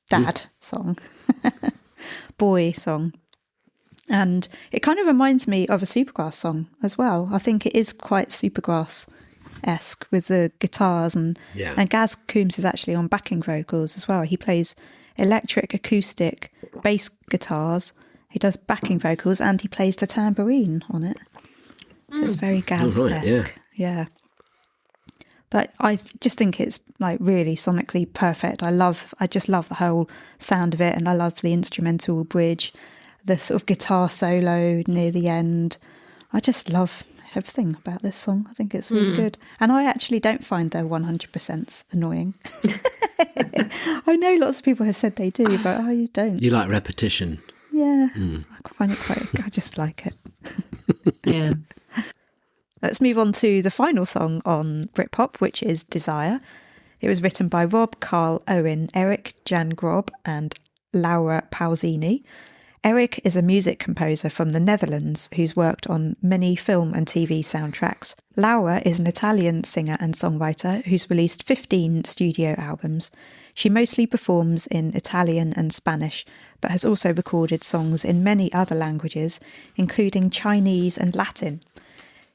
dad song, boy song. And it kind of reminds me of a Supergrass song as well. I think it is quite Supergrass esque with the guitars, and Gaz Coombs is actually on backing vocals as well. He plays electric, acoustic, bass guitars. He does backing vocals, and he plays the tambourine on it. So it's very Gaz-esque. Yeah. But I just think it's like really sonically perfect. I just love the whole sound of it, and I love the instrumental bridge, the sort of guitar solo near the end. I just love everything about this song. I think it's really good. And I actually don't find the 100% annoying. I know lots of people have said they do, but I don't. You like repetition? Yeah. I find it I just like it. Yeah. Let's move on to the final song on Britpop, which is Desire. It was written by Rob, Carl, Owen, Eric, Jan Grob and Laura Pausini. Eric is a music composer from the Netherlands who's worked on many film and TV soundtracks. Laura is an Italian singer and songwriter who's released 15 studio albums. She mostly performs in Italian and Spanish, but has also recorded songs in many other languages, including Chinese and Latin.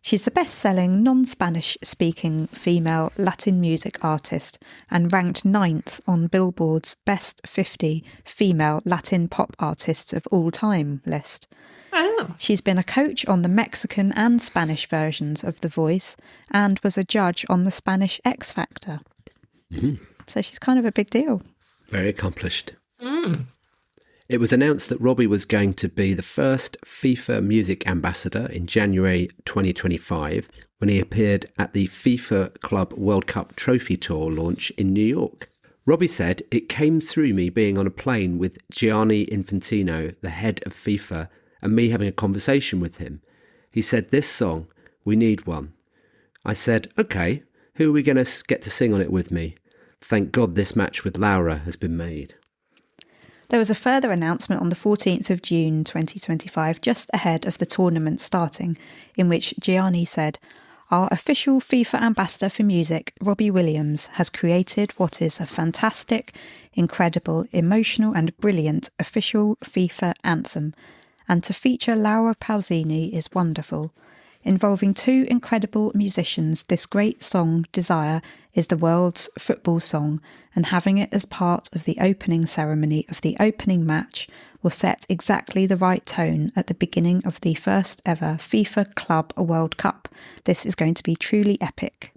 She's the best-selling non-Spanish speaking female Latin music artist and ranked 9th on Billboard's Best 50 Female Latin Pop Artists of All Time list. Oh. She's been a coach on the Mexican and Spanish versions of The Voice and was a judge on the Spanish X Factor. So she's kind of a big deal. Very accomplished. It was announced that Robbie was going to be the first FIFA music ambassador in January 2025 when he appeared at the FIFA Club World Cup Trophy Tour launch in New York. Robbie said, "It came through me being on a plane with Gianni Infantino, the head of FIFA, and me having a conversation with him. He said, 'This song, we need one.' I said, 'Okay, who are we going to get to sing on it with me?' Thank God this match with Laura has been made." There was a further announcement on the 14th of June 2025, just ahead of the tournament starting, in which Gianni said, "Our official FIFA ambassador for music, Robbie Williams, has created what is a fantastic, incredible, emotional and brilliant official FIFA anthem, and to feature Laura Pausini is wonderful. Involving two incredible musicians, this great song, Desire, is the world's football song, and having it as part of the opening ceremony of the opening match will set exactly the right tone at the beginning of the first ever FIFA Club World Cup. This is going to be truly epic."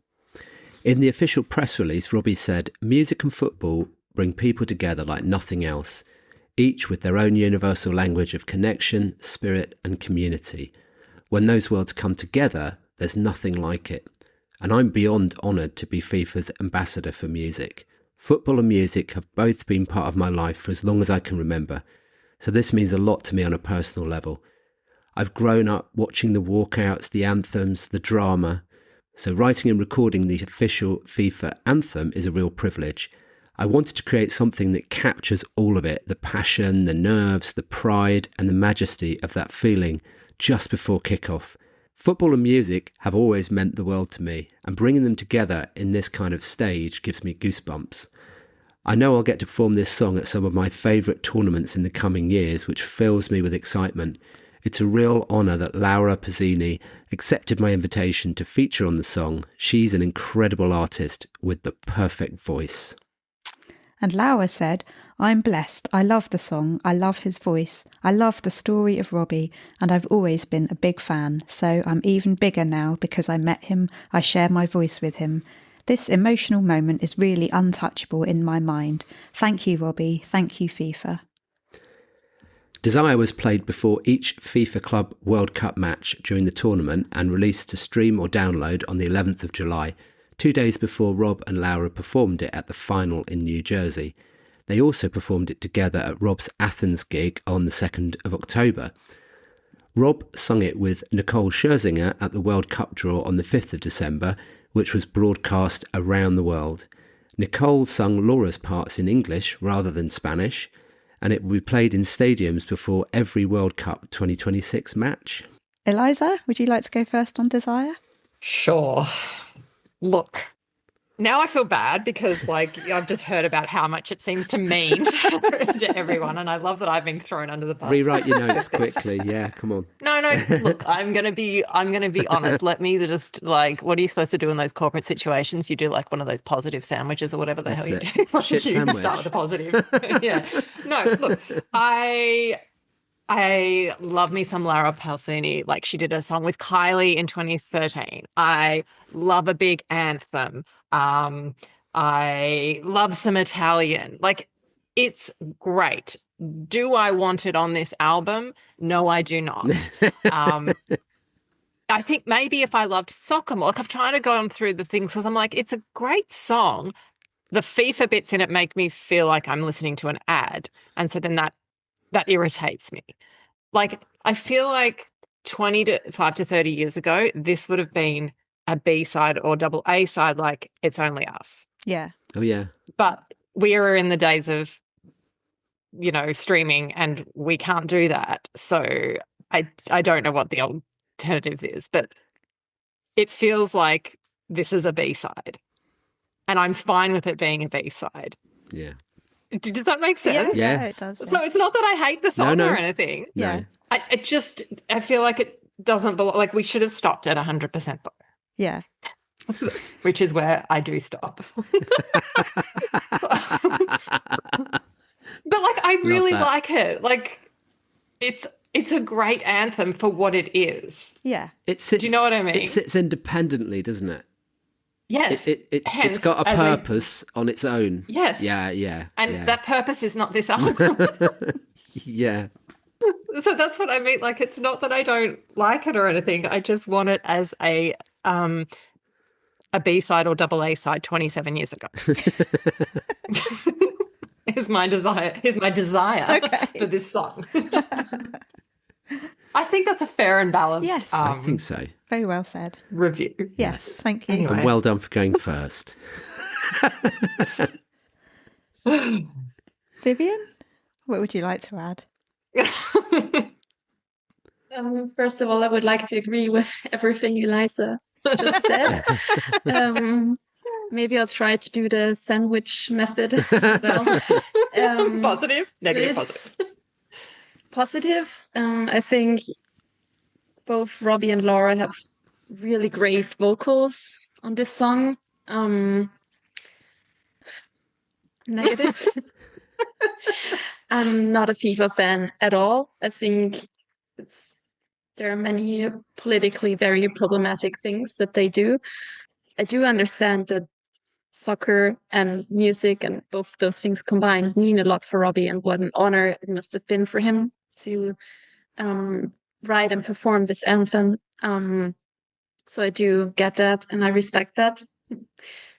In the official press release, Robbie said, "Music and football bring people together like nothing else, each with their own universal language of connection, spirit and community. When those worlds come together, there's nothing like it. And I'm beyond honoured to be FIFA's ambassador for music. Football and music have both been part of my life for as long as I can remember, so this means a lot to me on a personal level. I've grown up watching the walkouts, the anthems, the drama, so writing and recording the official FIFA anthem is a real privilege. I wanted to create something that captures all of it, the passion, the nerves, the pride and the majesty of that feeling just before kickoff. Football and music have always meant the world to me, and bringing them together in this kind of stage gives me goosebumps. I know I'll get to perform this song at some of my favourite tournaments in the coming years, which fills me with excitement. It's a real honour that Laura Pausini accepted my invitation to feature on the song. She's an incredible artist with the perfect voice." And Laura said, "I'm blessed. I love the song. I love his voice. I love the story of Robbie, and I've always been a big fan. So I'm even bigger now because I met him. I share my voice with him. This emotional moment is really untouchable in my mind. Thank you, Robbie. Thank you, FIFA." Desire was played before each FIFA Club World Cup match during the tournament and released to stream or download on the 11th of July, 2 days before Rob and Laura performed it at the final in New Jersey. They also performed it together at Rob's Athens gig on the 2nd of October. Rob sung it with Nicole Scherzinger at the World Cup draw on the 5th of December, which was broadcast around the world. Nicole sung Laura's parts in English rather than Spanish, and it will be played in stadiums before every World Cup 2026 match. Eliza, would you like to go first on Desire? Sure. Look, Now I feel bad because, like, I've just heard about how much it seems to mean to everyone, and I love that I've been thrown under the bus. Rewrite your notes quickly. Yeah, come on. No. Look, I'm gonna be honest. Let me just, like, what are you supposed to do in those corporate situations? You do like one of those positive sandwiches or whatever the hell you do. Like, Shit you sandwich. start with a positive. Yeah. No, look, I love me some Lara Pausini. Like, she did a song with Kylie in 2013. I love a big anthem. I love some Italian. Like, it's great. Do I want it on this album? No, I do not. I think maybe if I loved soccer more, like, I've tried to go on through the things because I'm like, it's a great song. The FIFA bits in it make me feel like I'm listening to an ad. And so then that irritates me. Like, I feel like 25 to 30 years ago, this would have been a B-side or double A-side, like It's Only Us. Yeah. Oh, yeah. But we are in the days of, streaming, and we can't do that. So I don't know what the alternative is, but it feels like this is a B-side. And I'm fine with it being a B-side. Yeah. Does that make sense? Yeah, it does. So it's not that I hate the song or anything. Yeah. I feel like it doesn't belong. Like, we should have stopped at 100% though. Yeah. Which is where I do stop. But, like, I really like it. Like, it's a great anthem for what it is. Yeah. Do you know what I mean? It sits independently, doesn't it? Yes. It's got a purpose on its own. Yes. Yeah. And that purpose is not this album. Yeah. So that's what I mean. Like, it's not that I don't like it or anything. I just want it as a B-side or double A-side 27 years ago. Is my desire for this song. I think that's a fair and balanced. Yes. I think so. Very well said. Review. Yes. Thank you. Anyway. And well done for going first. Vivien, what would you like to add? First of all, I would like to agree with everything Eliza just said. Maybe I'll try to do the sandwich method as well. Positive, negative, positive. Positive. I think both Robbie and Laura have really great vocals on this song. Negative. I'm not a FIFA fan at all. I think there are many politically very problematic things that they do. I do understand that soccer and music and both those things combined mean a lot for Robbie, and what an honor it must have been for him to write and perform this anthem. So I do get that and I respect that.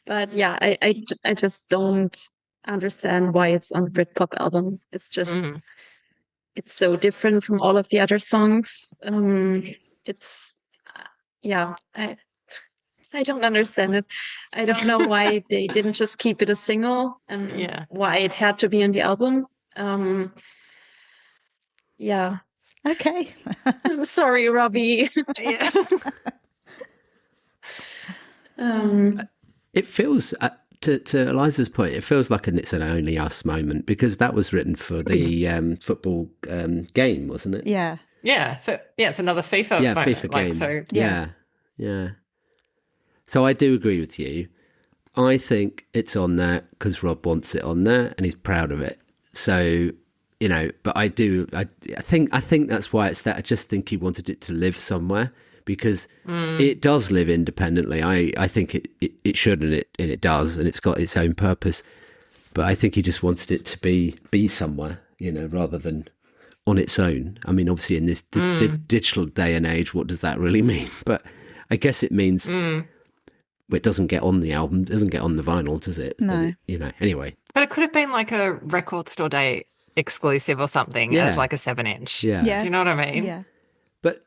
But yeah, I just don't understand why it's on the BRITPOP album. It's just it's so different from all of the other songs. I don't understand it. I don't know why they didn't just keep it a single, and why it had to be on the album. Okay. I'm sorry, Robbie. It feels, to Eliza's point, it feels like It's an Only Us moment, because that was written for the football game, wasn't it? Yeah. Yeah. It's another FIFA moment. FIFA game. So, yeah. So I do agree with you. I think it's on there because Rob wants it on there and he's proud of it. So, but I think that's why it's that. I just think he wanted it to live somewhere, because it does live independently. I think it should, and it does, and it's got its own purpose. But I think he just wanted it to be somewhere, rather than on its own. I mean, obviously in this the digital day and age, what does that really mean? But I guess it means it doesn't get on the album, doesn't get on the vinyl, does it? No. Anyway. But it could have been like a record store day exclusive or something, as like a 7-inch. Yeah. Yeah. Do you know what I mean? Yeah. But,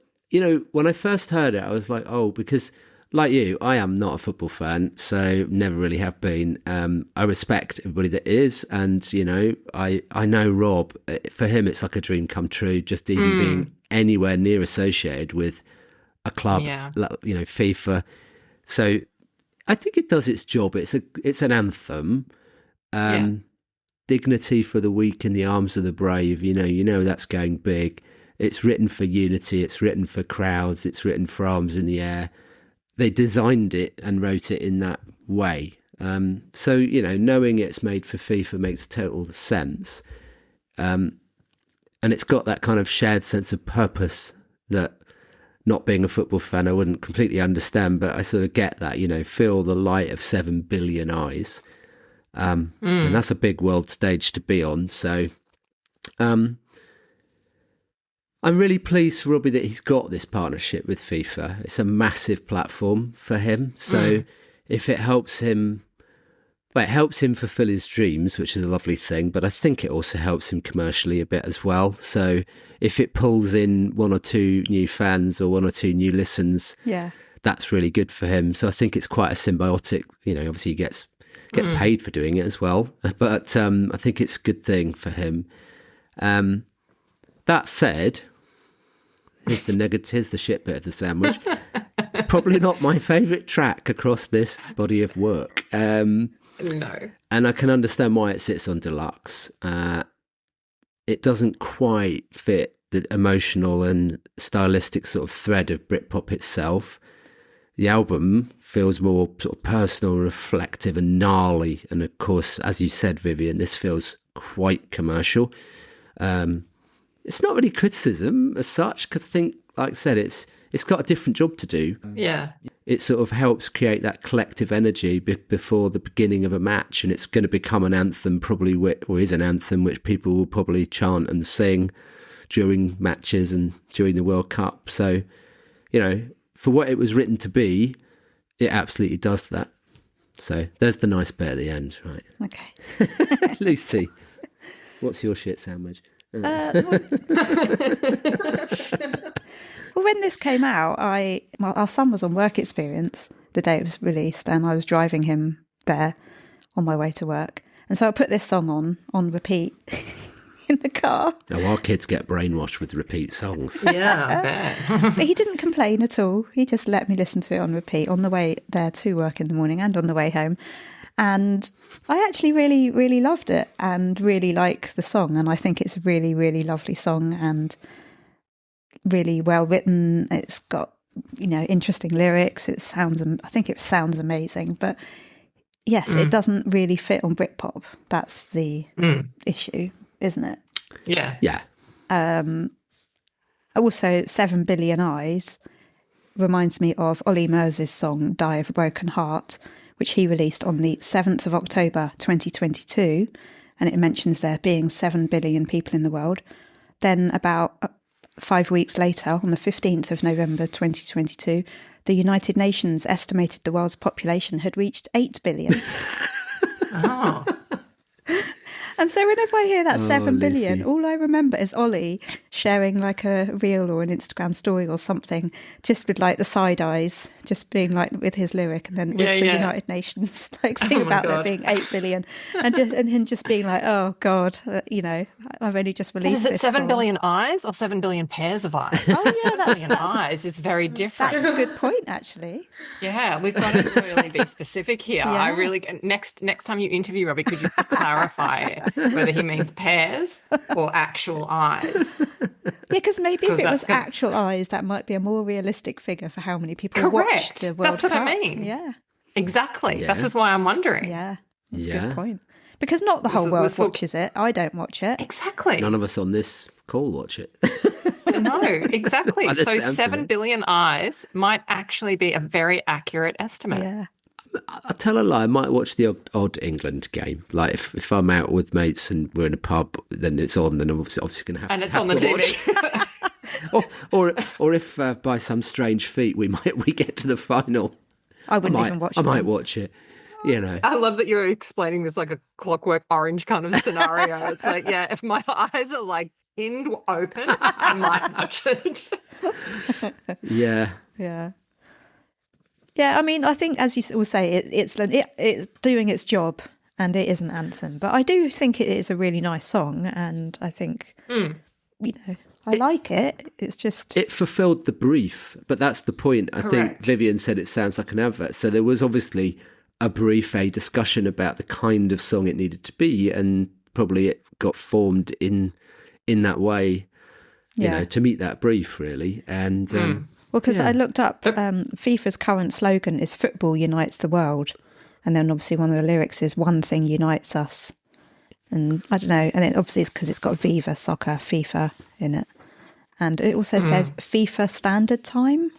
when I first heard it, I was like, oh, because like you, I am not a football fan, so never really have been. I respect everybody that is, and, I know Rob, for him, it's like a dream come true, just even being anywhere near associated with a club, FIFA. So I think it does its job. It's an anthem. Dignity for the weak in the arms of the brave. You know that's going big. It's written for unity. It's written for crowds. It's written for arms in the air. They designed it and wrote it in that way. So, knowing it's made for FIFA makes total sense. And it's got that kind of shared sense of purpose that, not being a football fan, I wouldn't completely understand, but I sort of get that, feel the light of 7 billion eyes. And that's a big world stage to be on. So I'm really pleased for Robbie that he's got this partnership with FIFA. It's a massive platform for him. So if it helps him, it helps him fulfill his dreams, which is a lovely thing, but I think it also helps him commercially a bit as well. So if it pulls in 1 or 2 new fans or 1 or 2 new listens, that's really good for him. So I think it's quite a symbiotic, obviously he gets paid for doing it as well, but I think it's a good thing for him. That said, here's the shit bit of the sandwich. It's probably not my favourite track across this body of work. No. And I can understand why it sits on Deluxe. It doesn't quite fit the emotional and stylistic sort of thread of Britpop itself. The album feels more sort of personal, reflective and gnarly. And of course, as you said, Vivien, this feels quite commercial. It's not really criticism as such, because I think, like I said, it's got a different job to do. Yeah. It sort of helps create that collective energy before the beginning of a match, and it's going to become an anthem or is an anthem which people will probably chant and sing during matches and during the World Cup. So, for what it was written to be, it absolutely does that. So there's the nice bit at the end, right? Okay. Lucy, what's your shit sandwich? Well, when this came out, our son was on work experience the day it was released, and I was driving him there on my way to work. And so I put this song on repeat in the car. Now, our kids get brainwashed with repeat songs. Yeah, I bet. But he didn't complain at all. He just let me listen to it on repeat on the way there to work in the morning and on the way home. And I actually really, really loved it and really like the song. And I think it's a really, really lovely song and really well written. It's got, interesting lyrics. I think it sounds amazing. But yes, it doesn't really fit on Britpop. That's the issue, isn't it? Yeah. Yeah. Also, 7 Billion Eyes reminds me of Ollie Mers's song Die of a Broken Heart, which he released on the 7th of October 2022, and it mentions there being 7 billion people in the world. Then about 5 weeks later, on the 15th of November 2022, the United Nations estimated the world's population had reached 8 billion. Oh. And so whenever I hear that 7 Lizzie. billion, all I remember is Ollie sharing like a reel or an Instagram story or something, just with like the side eyes, just being like with his lyric, and then with the United Nations like thing about there being 8 billion, and him just being like, oh God, I've only just released this. Is it 7 billion eyes or 7 billion pairs of eyes? Oh yeah, 7 billion eyes is very different. That's a good point, actually. Yeah, we've got to really be specific here. Yeah. I really next time you interview Robbie, could you clarify whether he means pairs or actual eyes? Yeah, because maybe if it was actual eyes, that might be a more realistic figure for how many people watch the World Cup. That's what I mean. Yeah, exactly. Yeah. This is why I'm wondering. Yeah, that's a Yeah. good point. Because not the whole world watches it. I don't watch it. Exactly. None of us on this call watch it. No, exactly. By the So sounds of 7 it. billion eyes might actually be a very accurate estimate. Yeah. I tell a lie, I might watch the odd England game. Like if I'm out with mates and we're in a pub, then it's on, then I'm obviously going to have And to it's on the TV. or if by some strange feat we get to the final, I wouldn't even watch it. I might watch it. I love that you're explaining this like a Clockwork Orange kind of scenario. It's like, yeah, if my eyes are like pinned open, I might watch it. Yeah. Yeah. Yeah, I mean, I think, as you will say, it's doing its job, and it is an anthem. But I do think it is a really nice song, and I think, I like it. It's just... It fulfilled the brief, but that's the point. I think Vivien said it sounds like an advert. So there was obviously a brief, a discussion about the kind of song it needed to be, and probably it got formed in that way, you know, to meet that brief, really. And well, because I looked up FIFA's current slogan is "Football unites the world," and then obviously one of the lyrics is "One thing unites us." And I don't know, and it obviously is because it's got Viva Soccer, FIFA in it, and it also says FIFA Standard Time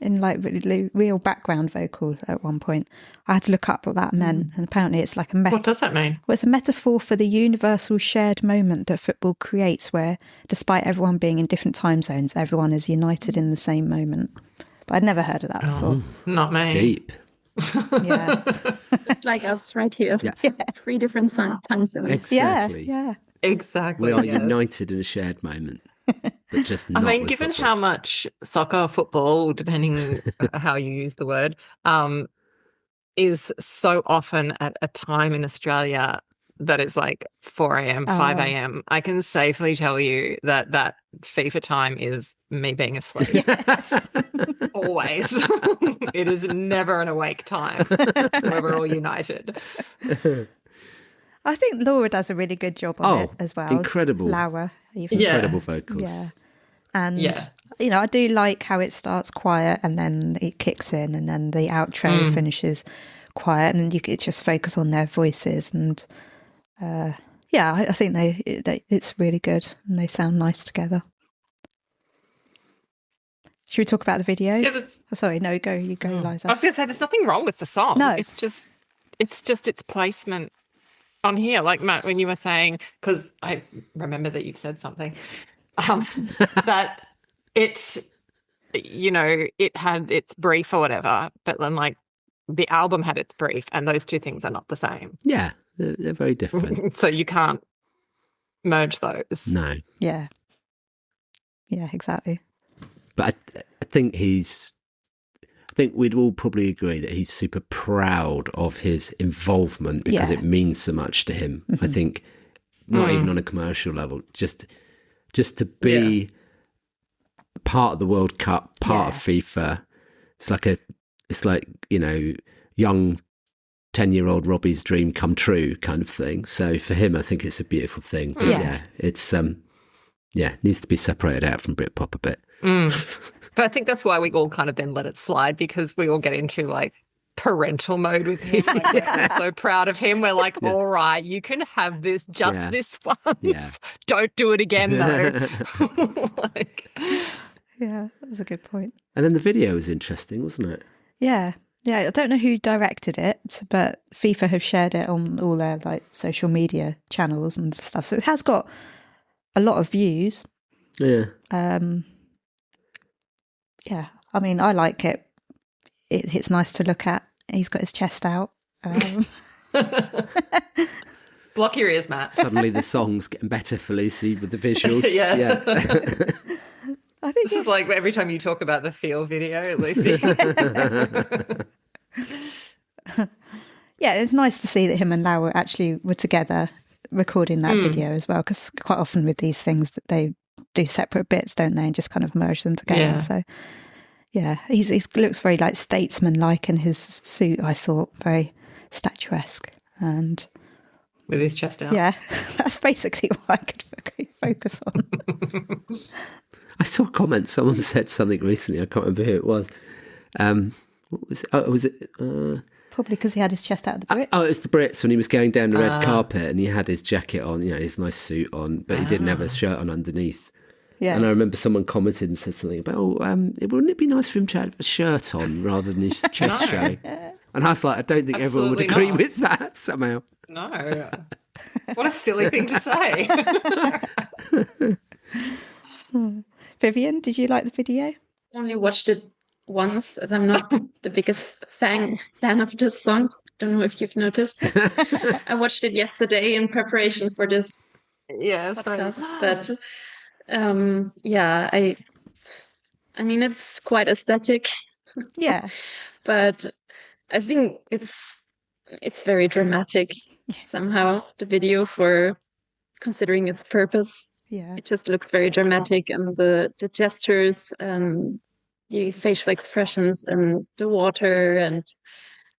in like really real background vocal at one point. I had to look up what that meant, and apparently it's like a What does that mean? Well, it's a metaphor for the universal shared moment that football creates, where despite everyone being in different time zones, everyone is united in the same moment. But I'd never heard of that before. Not me. deep. Yeah, Just like us right here. Yeah. 3 different time zones. Exactly. yeah. Exactly. We are yes. united in a shared moment, but just I not mean, with given football. how much soccer, football, depending how you use the word, is so often at a time in Australia that is like 4 a.m., 5 a.m., I can safely tell you that FIFA time is me being asleep. Yes. Always. It is never an awake time where we're all united. I think Laura does a really good job on it as well. Incredible. Laura. Even. Yeah. Incredible vocals. Yeah. And, Yeah. you know, I do like how it starts quiet and then it kicks in and then the outro finishes quiet and you could just focus on their voices. And, I think it's really good and they sound nice together. Should we talk about the video? Yeah, Sorry, no, you go, Eliza. I was going to say, there's nothing wrong with the song. No. It's just its placement on here. Like, Matt, when you were saying, because I remember that you've said something, that it, you know, it had its brief or whatever, but then like the album had its brief and those two things are not the same. Yeah, they're very different. So you can't merge those. No. Yeah. Yeah, exactly. But I think we'd all probably agree that he's super proud of his involvement because it means so much to him. I think not even on a commercial level, just to be part of the World Cup, part of FIFA. It's like, you know, young 10-year-old Robbie's dream come true kind of thing. So for him, I think it's a beautiful thing. But it's needs to be separated out from Britpop a bit. But I think that's why we all kind of then let it slide, because we all get into like parental mode with him. Like, we're so proud of him. We're like, all right, you can have this this once. Yeah. Don't do it again though. Yeah, that's a good point. And then the video was interesting, wasn't it? Yeah. Yeah, I don't know who directed it, but FIFA have shared it on all their like social media channels and stuff. So it has got a lot of views. Yeah. Yeah, I mean, I like it. It's nice to look at. He's got his chest out. Block your ears, Matt. Suddenly the song's getting better for Lucy with the visuals. Yeah. I think This is like every time you talk about the Feel video, Lucy. yeah, it's nice to see that him and Laura actually were together recording that video as well, because quite often with these things that they do separate bits, don't they, and just kind of merge them together. Yeah. So yeah, he looks very like statesman-like in his suit. I thought very statuesque, and With his chest out. yeah, that's basically what I could focus on. I saw a comment. Someone said something recently. I can't remember who it was. What was it? Oh, was it? Probably because he had his chest out of the Brits. Oh, it was the Brits when he was going down the red carpet and he had his jacket on, you know, his nice suit on, but he didn't have a shirt on underneath. Yeah. And I remember someone commented and said something about, wouldn't it be nice for him to have a shirt on rather than his chest showing? And I was like, I don't think everyone would Absolutely agree not. with that somehow. No. What a silly thing to say. Vivien, did you like the video? Only watched it once, as I'm not the biggest fan of this song. Don't know if you've noticed. I watched it yesterday in preparation for this Yes. podcast, but I mean, it's quite aesthetic, Yeah. but I think it's very dramatic somehow, the video, for considering its purpose. Yeah. It just looks very dramatic, and the gestures and the facial expressions and the water, and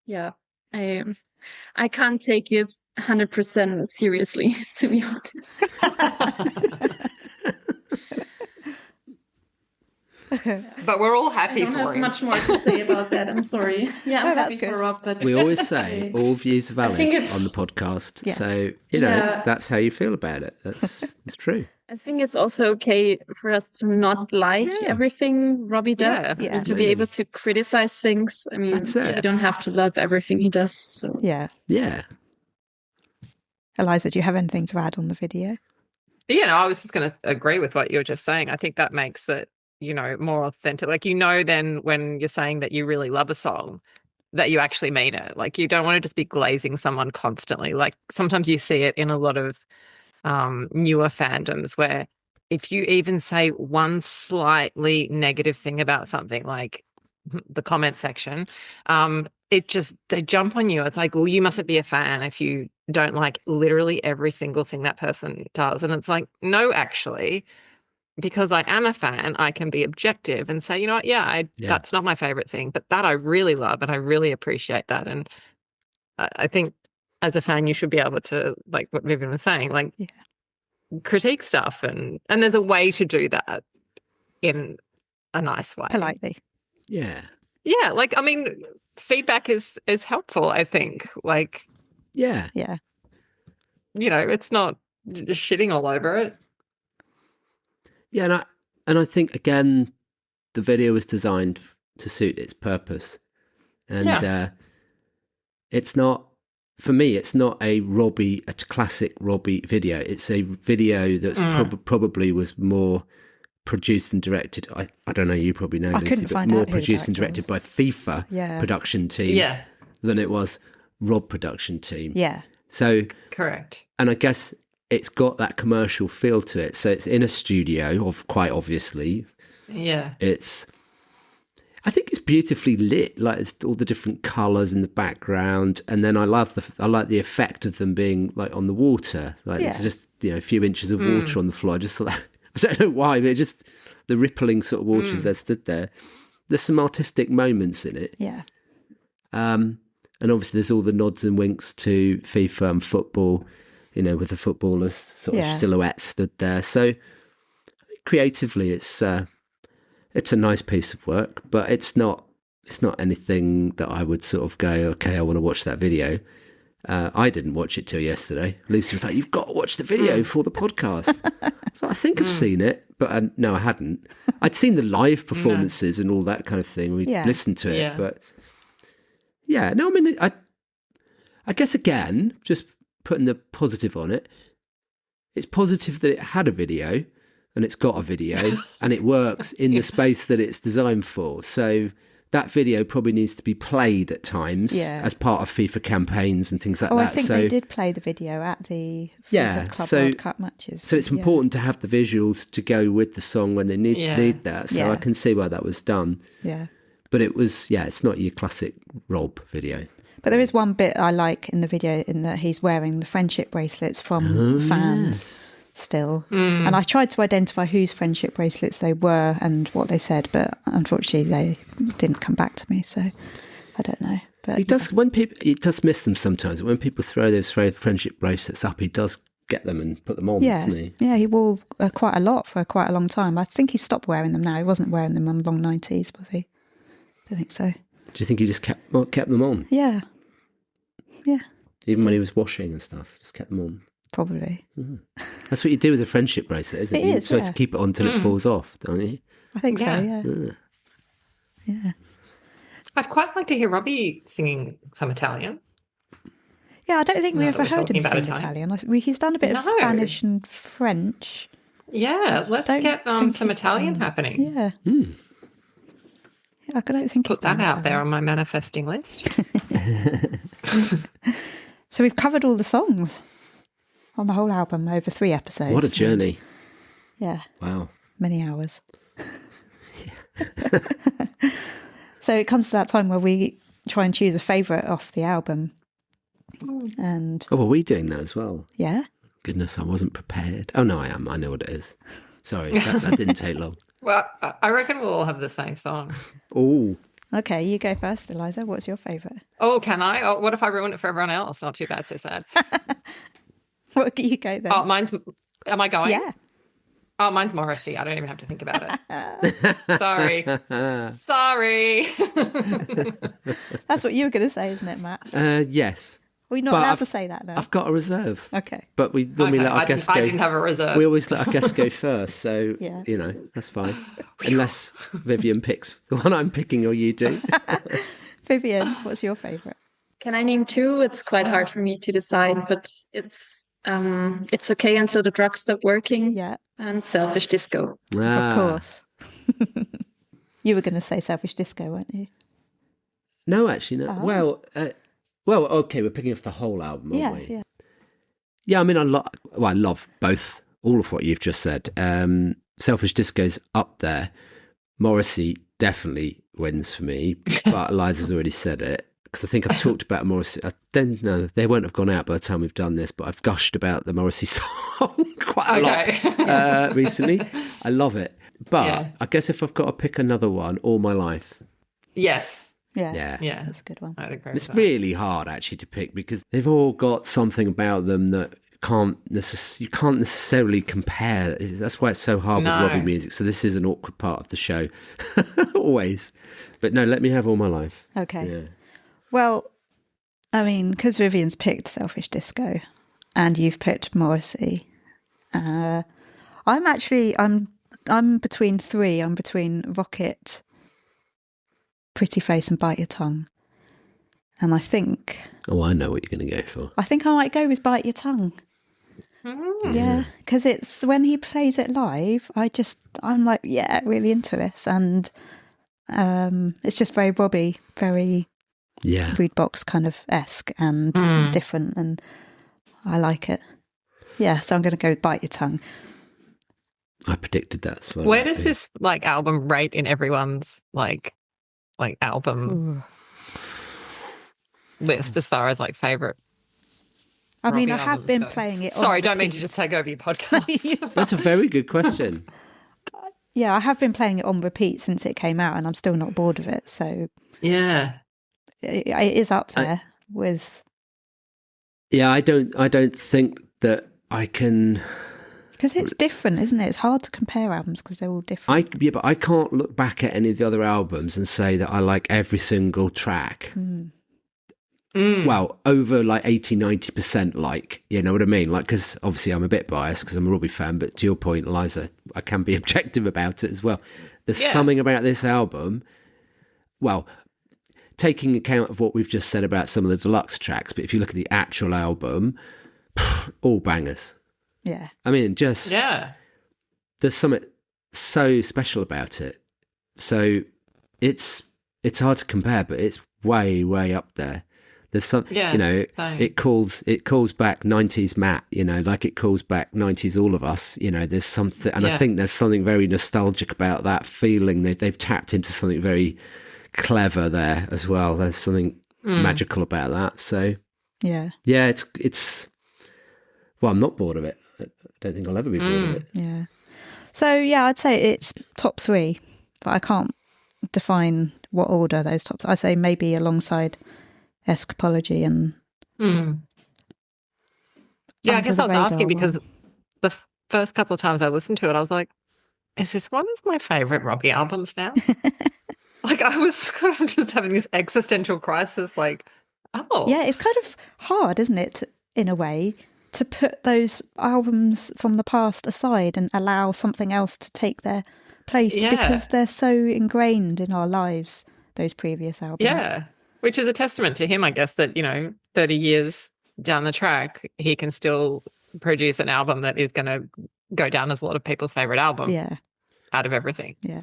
yeah, I can't take it 100% seriously, to be honest. But we're all happy I don't for have him. much more to say about that. I'm sorry. Yeah, I'm that's happy good. for Rob, but We always say all views are valid think on it's- the podcast. Yes. So, that's how you feel about it. It's true. I think it's also okay for us to not like everything Robbie does, Yeah, and to be able to criticize things. I mean, That's it. you don't have to love everything he does. So. Yeah. Yeah. Eliza, do you have anything to add on the video? I was just going to agree with what you were just saying. I think that makes it, more authentic. Like, then when you're saying that you really love a song, that you actually mean it. Like, you don't want to just be glazing someone constantly. Like, sometimes you see it in a lot of newer fandoms where if you even say one slightly negative thing about something, like the comment section, they jump on you. It's like, well, you mustn't be a fan if you don't like literally every single thing that person does. And it's like, no, actually, because I am a fan, I can be objective and say, you know what, that's not my favorite thing, but that I really love and I really appreciate that. And I think as a fan, you should be able to, like what Vivien was saying, like critique stuff, and there's a way to do that in a nice way, Politely. Yeah. Yeah, like, I mean, feedback is helpful, I think. Like, Yeah. Yeah. It's not just shitting all over it. Yeah, and I think again, the video was designed to suit its purpose, and it's not, for me, it's not a classic Robbie video. It's a video that's probably was more produced and directed. I don't know, you probably know, Lucy, but more produced and directed by FIFA production team than it was Rob production team. Yeah. So correct. And I guess it's got that commercial feel to it. So it's in a studio, quite obviously. Yeah. I think it's beautifully lit. Like, it's all the different colours in the background, and then I like the effect of them being like on the water. Like it's just a few inches of water on the floor. I just thought that, I don't know why, but just the rippling sort of waters that stood there. There's some artistic moments in it. Yeah. And obviously there's all the nods and winks to FIFA and football, with the footballers sort of silhouettes stood there. So creatively, it's a nice piece of work, but it's not anything that I would sort of go, okay, I want to watch that video. I didn't watch it till yesterday. Lucy was like, you've got to watch the video for the podcast. So I think I've seen it, but no, I hadn't. I'd seen the live performances and all that kind of thing. We listened to it, but I mean, I guess again, just putting the positive on it, it's positive that it had a video and it's got a video and it works in the space that it's designed for. So that video probably needs to be played at times as part of FIFA campaigns and things like that. I think they did play the video at the FIFA Club World Cup matches. So it's important to have the visuals to go with the song when they need that. So I can see why that was done. Yeah. But it was, it's not your classic Rob video. But there is one bit I like in the video, in that he's wearing the friendship bracelets from fans still. And I tried to identify whose friendship bracelets they were and what they said, but unfortunately they didn't come back to me, so I don't know. But he does miss them sometimes. When people throw those friendship bracelets up, he does get them and put them on, doesn't he? Yeah, he wore quite a lot for quite a long time. I think he stopped wearing them now. He wasn't wearing them on the long 90s, was he? I don't think so. Do you think he just kept them on? Yeah. Yeah. Even when he was washing and stuff, just kept them on? Probably. That's what you do with a friendship bracelet, isn't it? You're supposed to keep it on until it falls off, don't you? I think so, yeah. Yeah. I'd quite like to hear Robbie singing some Italian. Yeah, I don't think we ever heard him sing Italian. He's done a bit of Spanish and French. Yeah, let's get some Italian happening. Yeah. I don't think put that out there on my manifesting list. So we've covered all the songs on the whole album over 3 episodes. What a journey. Yeah. Wow. Many hours. So it comes to that time where we try and choose a favourite off the album. And are we doing that as well? Yeah. Goodness, I wasn't prepared. Oh, no, I am. I know what it is. Sorry, that didn't take long. Well, I reckon we'll all have the same song. Oh, Okay, you go first, Eliza. What's your favourite? Oh, can I? Oh, what if I ruin it for everyone else? Not too bad, so sad. What you go then? Oh, am I going? Yeah. Oh, mine's Morrissey. I don't even have to think about it. Sorry. Sorry. That's what you were going to say, isn't it, Matt? yes. We're not allowed to say that, though. I've got a reserve. Okay. But we normally let our guests go. I didn't have a reserve. We always let our guests go first, so, Yeah. you know, that's fine. Unless Vivien picks the one I'm picking or you do. Vivien, what's your favourite? Can I name two? It's quite hard for me to decide, but it's okay until the drugs stop working. Yeah. And Selfish Disco. Of course. You were going to say Selfish Disco, weren't you? No, actually, no. Oh. Well, okay, we're picking off the whole album, aren't we? Yeah. Yeah, I mean, I love all of what you've just said. Selfish Disco's up there. Morrissey definitely wins for me, but Eliza's already said it. Because I think I've talked about Morrissey. No, they won't have gone out by the time we've done this, but I've gushed about the Morrissey song quite a lot recently. I love it. But I guess if I've got to pick another one, All My Life. Yes. Yeah. Yeah. That's a good one. I'd agree It's with that. really hard, actually, to pick because they've all got something about them that you can't necessarily compare. That's why it's so hard with Robbie music. So this is an awkward part of the show. Always. But no, let me have All My Life. Okay. Yeah. Well, I mean, because Vivien's picked Selfish Disco and you've picked Morrissey, I'm between three. I'm between Rocket, Pretty Face and Bite Your Tongue. And I think... Oh, I know what you're going to go for. I think I might go with Bite Your Tongue. Yeah, because it's when he plays it live, I'm like, yeah, really into this. And it's just very Robbie, very... Rude Box kind of esque and different, and I like it. Yeah, so I'm going to go with Bite Your Tongue. I predicted that as well. Where does this album rate in everyone's album list as far as favourite? I mean, Robbie I have been albums go? playing it. Sorry, don't mean to just take over your podcast. That's a very good question. Yeah, I have been playing it on repeat since it came out, and I'm still not bored of it. So yeah. It is up there with. Yeah, I don't think that I can. Because it's different, isn't it? It's hard to compare albums because they're all different. But I can't look back at any of the other albums and say that I like every single track. Well, over 80-90%, you know what I mean? Because obviously I'm a bit biased because I'm a Robbie fan, but to your point, Eliza, I can be objective about it as well. There's something about this album, well, taking account of what we've just said about some of the deluxe tracks, but if you look at the actual album, all bangers. Yeah. I mean, there's something so special about it. So it's hard to compare, but it's way, way up there. There's some, same. it calls back 90s Matt, it calls back 90s all of us, there's something, and I think there's something very nostalgic about that feeling. They've tapped into something very clever there as well. There's something magical about that. So yeah, it's well, I'm not bored of it. I don't think I'll ever be bored of it. Yeah. So yeah, I'd say it's top three, but I can't define what order those tops. I say maybe alongside Escapology and I guess I was asking because the first couple of times I listened to it, I was like, is this one of my favourite Robbie albums now? I was kind of just having this existential crisis, Yeah, it's kind of hard, isn't it, in a way, to put those albums from the past aside and allow something else to take their place because they're so ingrained in our lives, those previous albums. Yeah, which is a testament to him, I guess, that, 30 years down the track, he can still produce an album that is going to go down as a lot of people's favourite album out of everything. Yeah.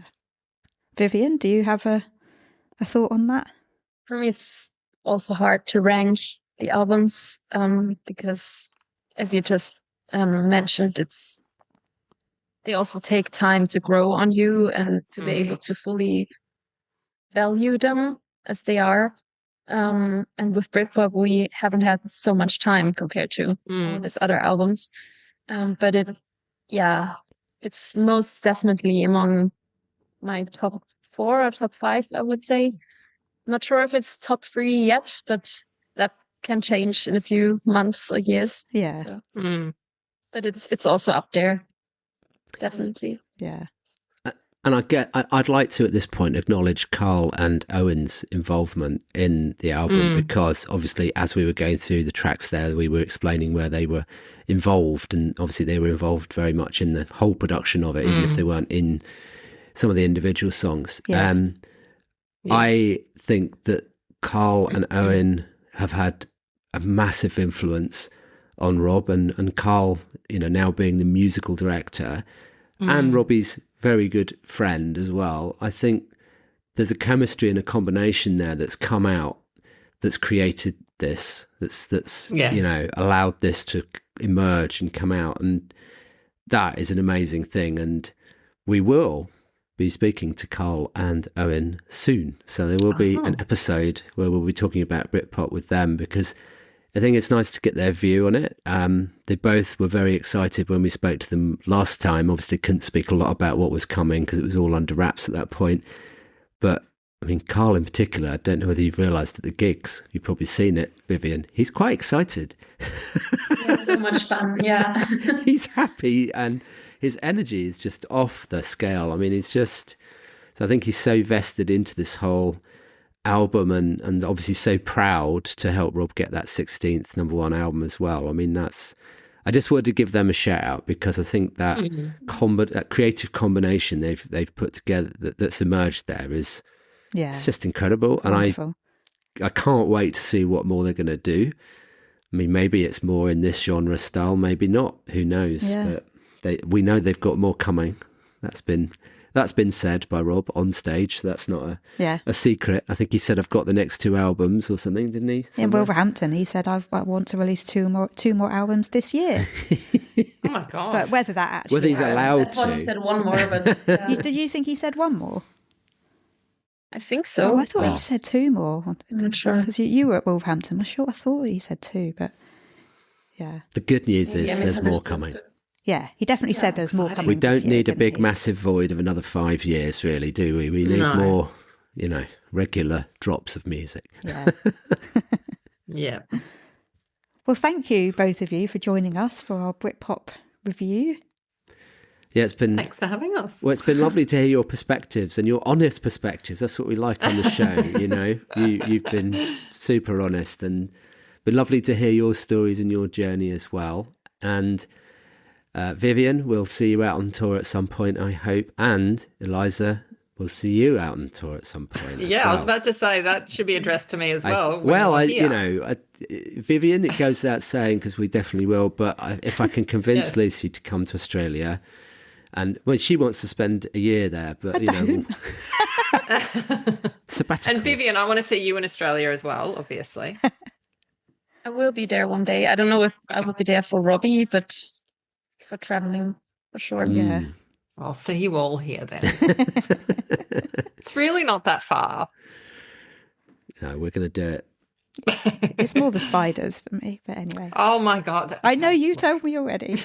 Vivien, do you have a thought on that? For me, it's also hard to rank the albums because, as you just mentioned, they also take time to grow on you and to be able to fully value them as they are. And with Britpop, we haven't had so much time compared to all his other albums. But it's most definitely among my top 4 or top 5, I would say. Not sure if it's top 3 yet, but that can change in a few months or years. Yeah. So, but it's also up there, definitely. Yeah. And I'd like to at this point acknowledge Carl and Owen's involvement in the album, because obviously as we were going through the tracks there, we were explaining where they were involved, and obviously they were involved very much in the whole production of it, even if they weren't in some of the individual songs. Yeah. I think that Carl and Owen have had a massive influence on Rob, and Carl, now being the musical director and Robbie's very good friend as well. I think there's a chemistry and a combination there that's come out, that's created this, that's allowed this to emerge and come out, and that is an amazing thing. And we will be speaking to Carl and Owen soon, so there will be an episode where we'll be talking about Britpop with them, because I think it's nice to get their view on it. They both were very excited when we spoke to them last time. Obviously couldn't speak a lot about what was coming because it was all under wraps at that point. But I mean, Carl in particular, I don't know whether you've realised at the gigs, you've probably seen it, Vivien, he's quite excited. Yeah, so much fun, yeah. He's happy and his energy is just off the scale. I mean, so I think he's so vested into this whole album, and obviously so proud to help Rob get that 16th number 1 album as well. I mean, I just wanted to give them a shout out, because I think that that creative combination they've put together that's emerged there is it's just incredible. Wonderful. And I can't wait to see what more they're going to do. I mean, maybe it's more in this genre style, maybe not, who knows. But we know they've got more coming. That's been said by Rob on stage. That's not a secret. I think he said, I've got the next 2 albums or something, didn't he? In Wolverhampton, he said, I want to release two more albums this year. Oh my God. But whether that actually... Whether he's allowed I thought to. he said 1 more, but... Did you think he said 1 more? I think so. Oh, I thought he said 2 more. I'm not sure. Because you were at Wolverhampton. I thought he said 2, but yeah. The good news is Maybe I there's more misunderstood, coming. but- Yeah, he definitely said there's more coming. We don't this year, need a didn't big, he? massive void of another 5 years, really, do we? We need more, regular drops of music. Yeah. Yeah. Well, thank you, both of you, for joining us for our Britpop review. Yeah, Thanks for having us. Well, it's been lovely to hear your perspectives and your honest perspectives. That's what we like on the show, You've been super honest, and been lovely to hear your stories and your journey as well. And Vivien, we'll see you out on tour at some point, I hope. And Eliza, we'll see you out on tour at some point. I was about to say that should be addressed to me as well. Vivien, it goes without saying, because we definitely will. But if I can convince Lucy to come to Australia, and she wants to spend a year there, but sabbatical. And Vivien, I want to see you in Australia as well, obviously. I will be there one day. I don't know if I will be there for Robbie, but for traveling, for sure. Yeah. I'll see you all here then. It's really not that far. No, we're going to do it. It's more the spiders for me, but anyway. Oh my God. I know you told me already.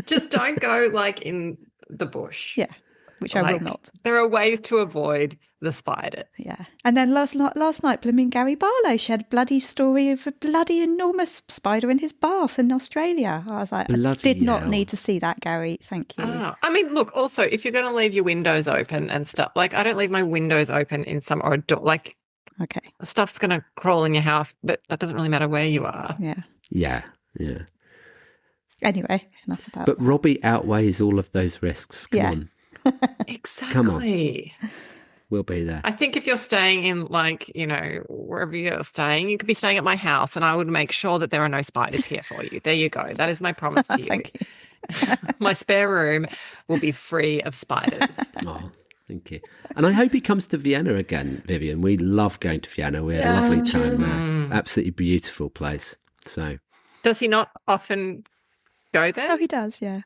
Just don't go in the bush. Yeah, which I will not. There are ways to avoid the spiders. Yeah. And then last night, blooming Gary Barlow shared a bloody story of a bloody enormous spider in his bath in Australia. I was like, I did not need to see that, Gary. Thank you. Oh. I mean, look, also, if you're going to leave your windows open and stuff, I don't leave my windows open in or a door, okay. Stuff's going to crawl in your house, but that doesn't really matter where you are. Yeah. Yeah. Anyway, enough about But Robbie outweighs all of those risks. Come on. Exactly. Come on. We'll be there. I think if you're staying in, wherever you're staying, you could be staying at my house, and I would make sure that there are no spiders here for you. There you go. That is my promise to you. Thank you. My spare room will be free of spiders. Oh, thank you. And I hope he comes to Vienna again, Vivien. We love going to Vienna. We had a lovely time there. Absolutely beautiful place. So, does he not often go there? Oh, he does, yeah.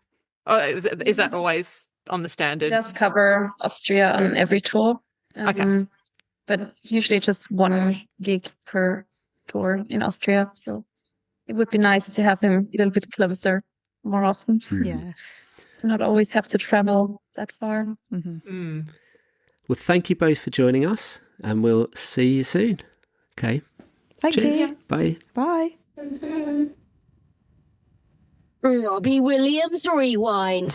Oh, is that always on the standard? He does cover Austria on every tour. Okay. but usually just one gig per tour in Austria. So it would be nice to have him a little bit closer more often. Yeah. To not always have to travel that far. Well, thank you both for joining us, and we'll see you soon. Okay. Thank Cheers. you. Bye. Bye. Robbie Williams Rewind.